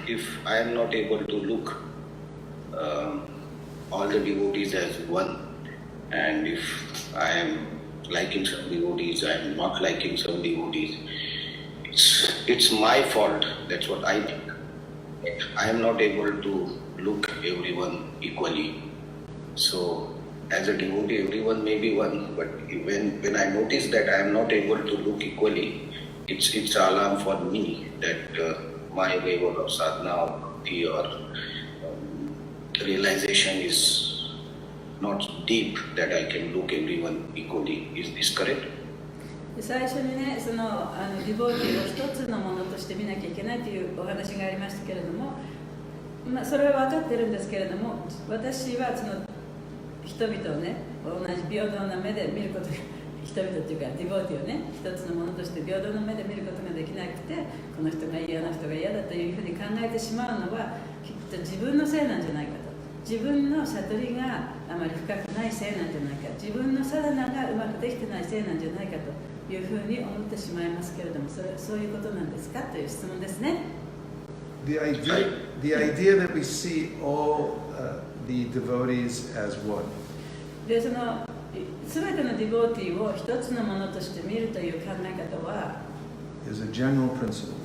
if I am not able to look all the devotees as one, and if I am liking some devotees, I am not liking some devotees, it's my fault. That's what I think. I am not able to look everyone equally. So as a devotee, everyone may be one, but when I notice that I am not able to look equally, it's alarm for me that my level of sadhana or bhakti or realization is not deep that I can look everyone equally. Is this correct? 最初にね、ディボーティーを一つのものとして見なきゃいけないというお話がありましたけれども、それは分かってるんですけれども、私はその人々をね、同じ平等な目で見ることが、人々というかディボーティーをね、一つのものとして平等な目で見ることができなくて、この人が嫌な人が嫌だというふうに考えてしまうのは、きっと自分のせいなんじゃないかと。自分の悟りがあまり深くないせいなんじゃないか、自分のサダナがうまくできてないせいなんじゃないかというふうに思ってしまいますけれども、そういうことなんですかという質問ですね。The idea that we see all the devotees as one. で、その全てのディボーティーを一つのものとして見るという考え方は、is a general principle.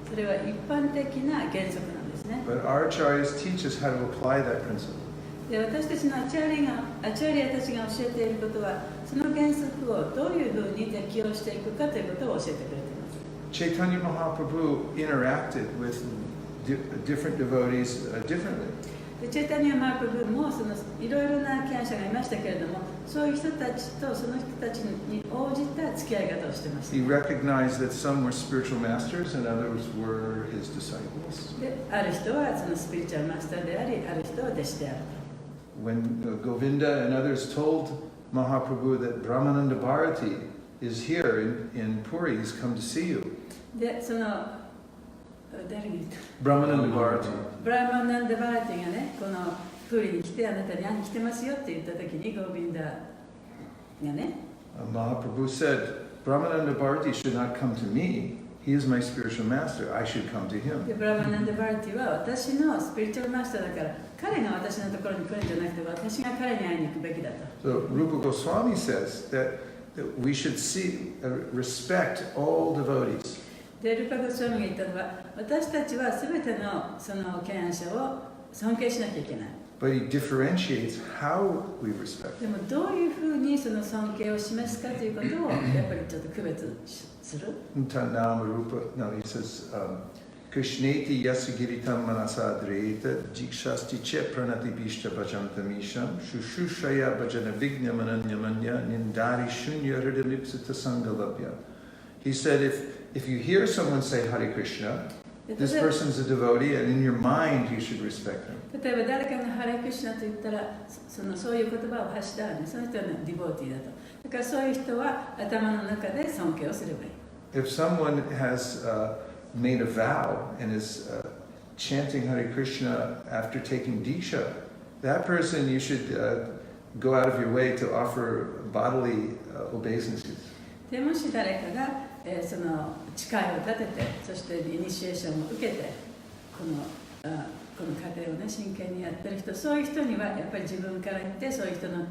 それは一般的な原則なんですね。But our acharyas teach us how to apply that principle. で、私たちのアチャリアたちが教えていることは、その原則をどういうふうに適用していくかということを教えてくれています。Chaitanya Mahaprabhu interacted with different devotees differently. で、チェイタニア・マープブもいろいろなキャン者がいましたけれども、そういう人たちとその人たちに応じた付き合い方をしていました。He recognized that some were spiritual masters and others were his disciples. で、ある人はそのスピリチュアルマスターであり、ある人は弟子である。When Govinda and others told Mahaprabhu that Brahmananda Bharati is here in Puri, he's come to see you. で、誰に言った？ブラマナンダ・バラティ。ブラマナンダ・バラティがね、このプーリに来てあなたに会いに来てますよって言った時にゴービンダがね、Mahaprabhu said, Brahmananda Bharati should not come to me. He is my spiritual master. I should come to him. で、ブラマナンダ・バラティは私のスピリチュアルマスターだから、彼が私のところに来るんじゃなくて、私が彼に会いに行くべきだと。So Rupa Goswami says that we should respect all devotees. で、ルパゴスワミが言ったのは、私たちはすべてのその敬愛者を尊敬しなきゃいけない。But he differentiates how we respect. でもどういうふうにその尊敬を示すかということをやっぱりちょっと区別する。Tanama Rupa, no, he says, Krishneti yasagiritam manasadreta jikshasti che pranati bishta bhajantamisham shushushaya bhajana vigna mananyamanya nindari shunya hridamipsita sangalabhya. He said, if you hear someone say Hare Krishna, this person's a devotee, and in your mind you should respect him. 例えば誰かがハレクリシュナと言ったら、そういう言葉を発したらね、その人は、ね、ディボーティーだと。だからそういう人は頭の中で尊敬をすればいい。If someone has made a vow and is chanting Hare Krishna after taking Diksha, that person you should go out of your way to offer bodily obeisances. でもし誰かが、その誓いを立てて、そしてイニシエーションを受けて、この過程をね、真剣にやってる人、そういう人にはやっぱり自分から言って、そういう人の、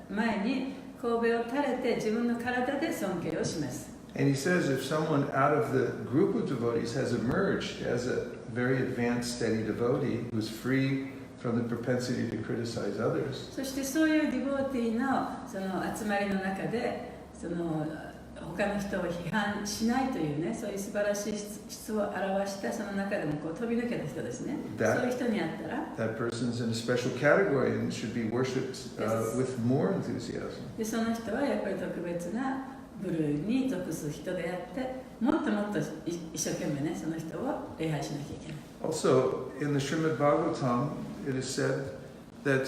前に神戸を垂れて自分の体で尊敬を示す。And he says if someone out of the group of devotees has emerged as a very advanced, steady devotee who's free from the propensity to criticize others. そしてそういうディボーティーのその集まりの中で、他の人を批判しないというね、そういう素晴らしい質を表したその中でもこう飛び抜けた人ですね。そういう人に会ったら、that person's in a special category and should be worshipped with more enthusiasm. でその人はやっぱり特別な部類に属す人であって、もっともっと一生懸命ね、その人を礼拝しなきゃいけない。Also, in the Srimad Bhagavatam, it is said that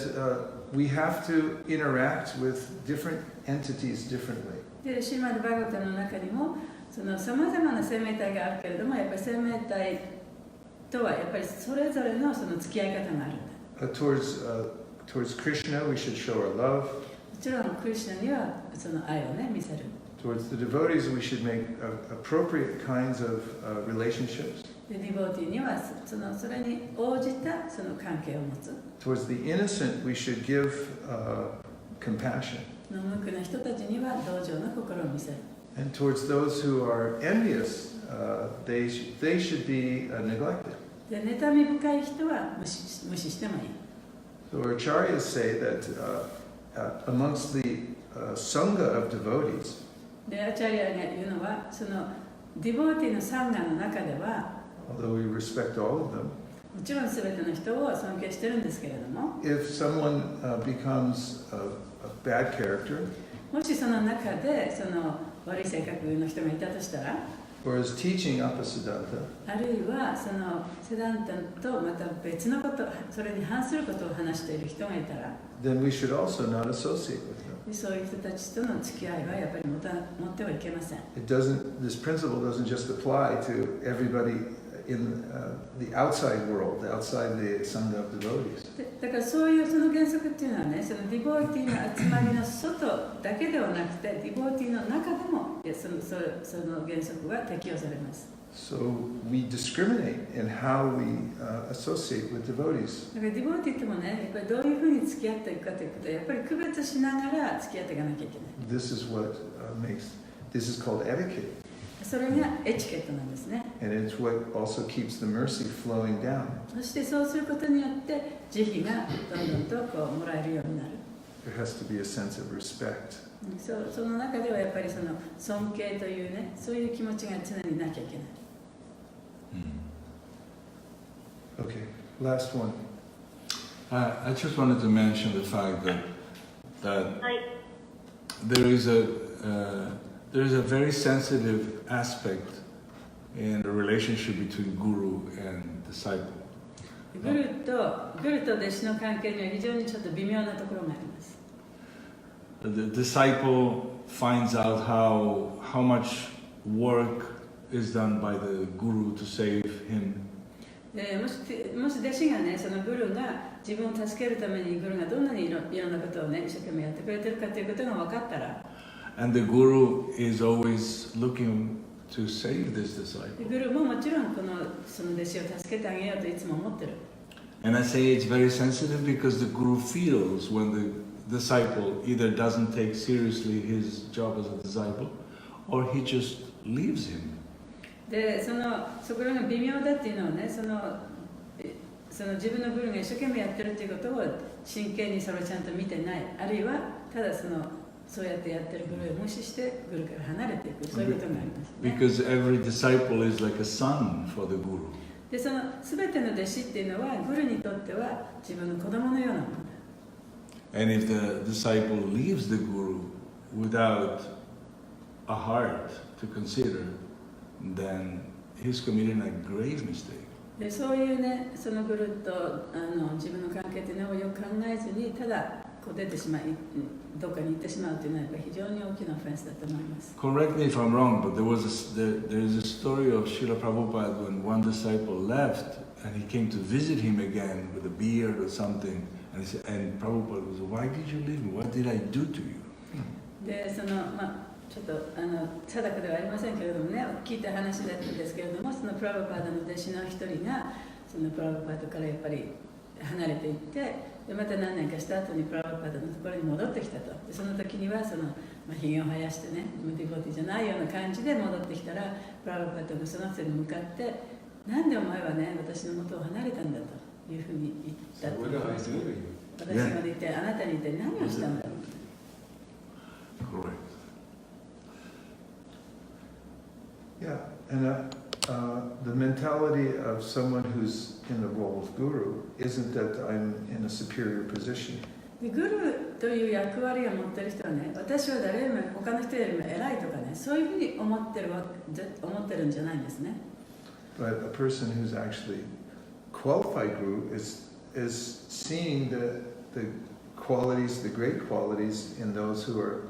we have to interact with different entities differently. で、シーマルバーガータの中にもさまざまな生命体があるけれども、やっぱり生命体とはやっぱりそれぞれのその付き合い方があるんだ。Towards Krishna, we should show our love. もちろんクリシュナにはその愛をね見せる。Towards the devotees, we should make appropriate kinds of relationships. で、ディボーティーにはそれに応じたその関係を持つ。Towards the innocent, we should give compassion. 無垢な人たちには同情の心を見せる。And towards those who are envious, they should be neglected. で、妬み深い人は無視してもいい。So our acharyas say that amongst the sangha of devotees, で、アチャリアが言うのは、そのディボーティーのサンガの中では、although we respect all of them, もちろん全ての人を尊敬してるんですけれども、 if someone becomes a bad character, もしその中でその悪い性格の人がいたとしたら、 or is teaching apasiddhanta, あるいはそのセダンタとまた別のこと、それに反することを話している人がいたら、 then we should also not associate with them. そういう人たちとの付き合いはやっぱり持ってはいけません。 This principle doesn't just apply to everybody in the outside world, outside the sangha of devotees. だからそういうその原則っていうのはね、そのディボーティーの集まりの外だけではなくて、ディボーティーの中でもその原則が適用されます。So we discriminate in how we associate with devotees. だからディボーティーってもね、やっぱりどういうふうに付き合っていくかということはやっぱり区別しながら付き合っていかなきゃいけない。This is called etiquette. それがエチケットなんですね。And it's what also keeps the mercy flowing down. そしてそうすることによって慈悲がどんどんとこうもらえるようになる。There has to be a sense of respect. その中ではやっぱりその尊敬というね、そういう気持ちが常になきゃいけない。Okay, last one. I just wanted to mention the fact that there is a very sensitive aspect in the relationship between guru and disciple. グルと弟子の関係には非常にちょっと微妙なところがあります。The disciple finds out how much work is done by the guru to save him. でもし弟子がね、そのグルが自分を助けるためにグルがどんなにいろんなことをね、一生懸命やってくれてるかということが分かったら、 And the guru is always looking to save this disciple. グルももちろんその弟子を助けてあげようといつも思ってる。And I say it's very sensitive because the guru feels when the disciple either doesn't take seriously his job as a disciple or he just leaves him. で、そこらが微妙だっていうのはね、その自分のグルが一生懸命やってるっていうことを真剣にそれをちゃんと見てない、あるいはただそうやってやってるグルを無視してグルから離れていく、そういうことがありますね。Because every disciple is like a son for the guru. で、その全ての弟子っていうのはグルにとっては自分の子供のようなものだ。 And if the disciple leaves the guru without a heart to consider, then he's committing a grave mistake. で、そういうね、そのグルと自分の関係っていうのをよく考えずに、ただこう出てしまい、どっかに行ってしまうというのはやっぱり非常に大きなオフェンスだと思います。 Correct me if I'm wrong, but there is a story of Srila Prabhupada when one disciple left and he came to visit him again with a beard or something, and Prabhupada was, "Why did you leave me? What did I do to you?" で、ちょっと定かではありませんけれどもね、聞いた話だったんですけれども、そのプラブパーダの弟子の一人がそのプラブパーダからやっぱり離れていって、でまた何年かした後にプラブパーダのところに戻ってきたと。でその時にはひげを生やしてね、ディボティじゃないような感じで戻ってきたら、プラブパーダがその人に向かって「なんでお前はね、私の元を離れたんだ」というふうに言ったと。私が言って、あなたに一体何をしたんだろう。 Correct. Yeah, and the mentality of someone who's in the role of guru isn't that I'm in a superior position. でグルという役割を持っている人はね、私は誰よりも他の人よりも偉いとかね、そういうふうに思ってるんじゃないんですね。But a person who's actually qualified guru is seeing the qualities, the great qualities in those who are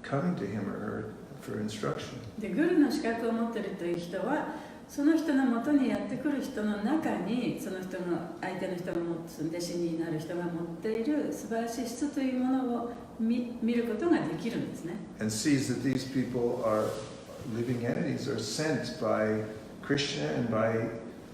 coming to him or her for instruction. で、グルの資格を持っているという人は、その人のもとにやってくる人の中に、その人の相手の人が持つ弟子になる人が持っている素晴らしい質というものを見ることができるんですね。And sees that these people are living entities, are sent by Krishna and by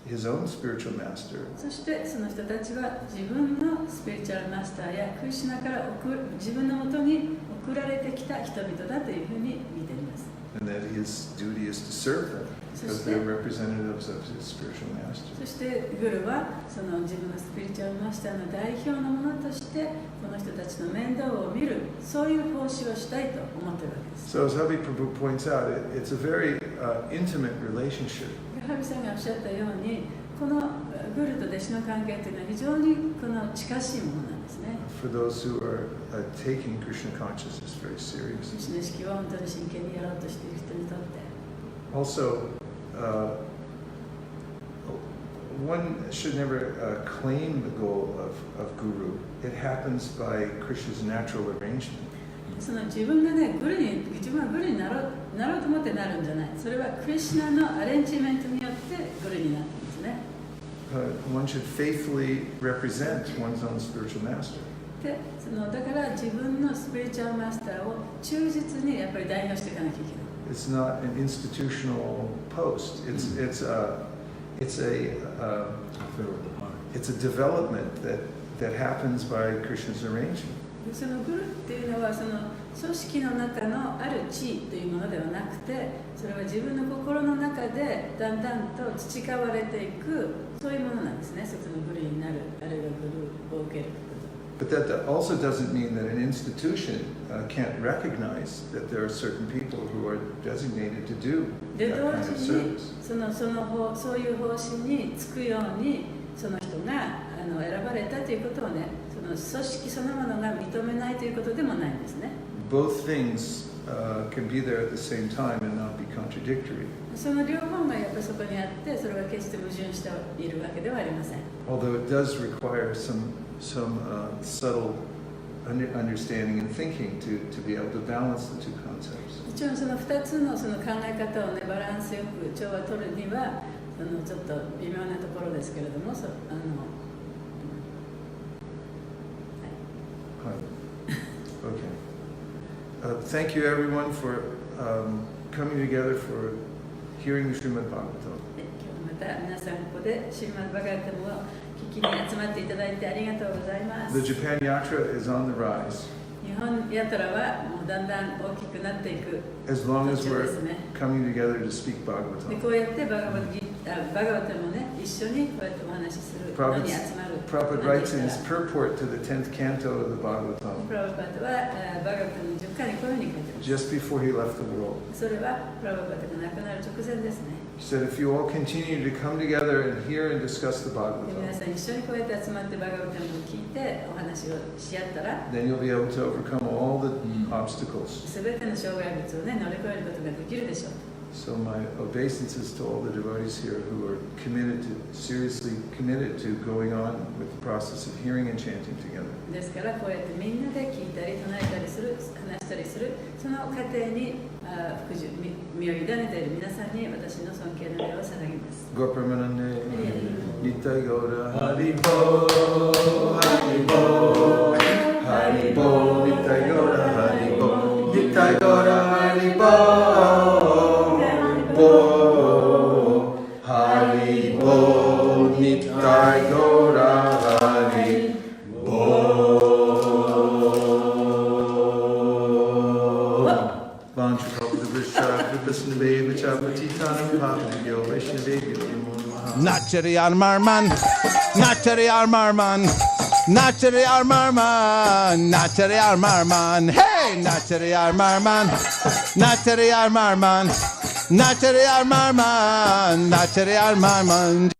his own spiritual master. そしてその人たちは自分のスピリチュアルマスターやクリシュナから自分のもとに送られてきた人々だというふうに見ています。And that his duty is to serve them because they're representatives of his spiritual master. そしてグルはその自分のスピリチュアルマスターの代表のものとしてこの人たちの面倒を見る、そういう奉仕をしたいと思っているわけです。So as Habi Prabhu points out, it's a very intimate relationship. ハビさんがおっしゃったように、このグルと弟子の関係というのは非常にこの近しいものなんですね。For those who are taking Krishna consciousness very serious. クリシュナ意識を本当に真剣にやろうとしている人にとって。Also, one should never claim the goal of guru. It happens by Krishna's natural arrangement. その自分がね、自分はグルになろうと思ってなるんじゃない。それはクリシュナのアレンジメントによってグルになってるんですね。One should faithfully represent one's own spiritual master. で、だから自分のスピリチュアルマスターを忠実にやっぱり代表していかなきゃいけない。It's not an institutional post. It's a development that happens by Krishna's arrangement. そのグルっていうのはその組織の中のある地位というものではなくて、それは自分の心の中でだんだんと培われていく、そういうものなんですね。そのグルになる、あるいはグルを受けること。But that also doesn't mean that an institution can't recognize that there are certain people who are designated to do で、 that 同 kind of 時に service. そういう方針につくように、その人が選ばれたということをね、その組織そのものが認めないということでもないんですね。Both things can be there at the same time and not be contradictory. その両方がやっぱりそこにあって、それは決して矛盾しているわけではありません。Although it does require some subtle understanding and thinking to be able to balance the two concepts. もちろんその2つのその考え方をね、バランスよく調和を取るにはちょっと微妙なところですけれども、Okay. Thank you everyone for coming together for hearing the Srimad Bhagavatam. 今日また皆さんここでシーマッバガータムを聞きに集まっていただいてありがとうございます。 The Japan Yatra is on the rise. 日本ヤトラはもうだんだん大きくなっていく As long as 途中 we're ですね。 coming together to speak で Bhagavatam. こうやってバガバタムをね、一緒にこうやってお話しするのに集まる。 Prabhupada writes in his purport to the 10th canto of the Bhagavatam, プラバパタはバガバタムの10回にこういうふうに書いてます。 just before he left the world. それはプラバパタが亡くなる直前ですね。 He said, if you all continue to come together and hear and discuss the で皆 Bhagavatam, さん一緒にこうやって集まってバガバタムを聞いてお話をし合ったら、 then you'll be able to overcome all the obstacles. すべての障害物をね、乗り越えることができるでしょう。 So my obeisances to all the devotees here who are seriously committed to going on with the process of hearing and chanting together. ですからこうやってみんなで聞いたり唱えたりする、話したりする、その過程に身を委ねている皆さんに私の尊敬の礼を捧げます。 Gopramanande, Nitai Gaura, Haribo, Haribo, Haribo, Nitai Gaura, Haribo, Nitai Gaura, Haribo, Haribo, Nitai Gaura, Haribo. Nachari Armarman, Nachari Armarman, Nachari Armarman, Nachari Armarman, hey, Nachari Armarman, Nachari Armarman, Nachari Armarman, Nachari Armarman.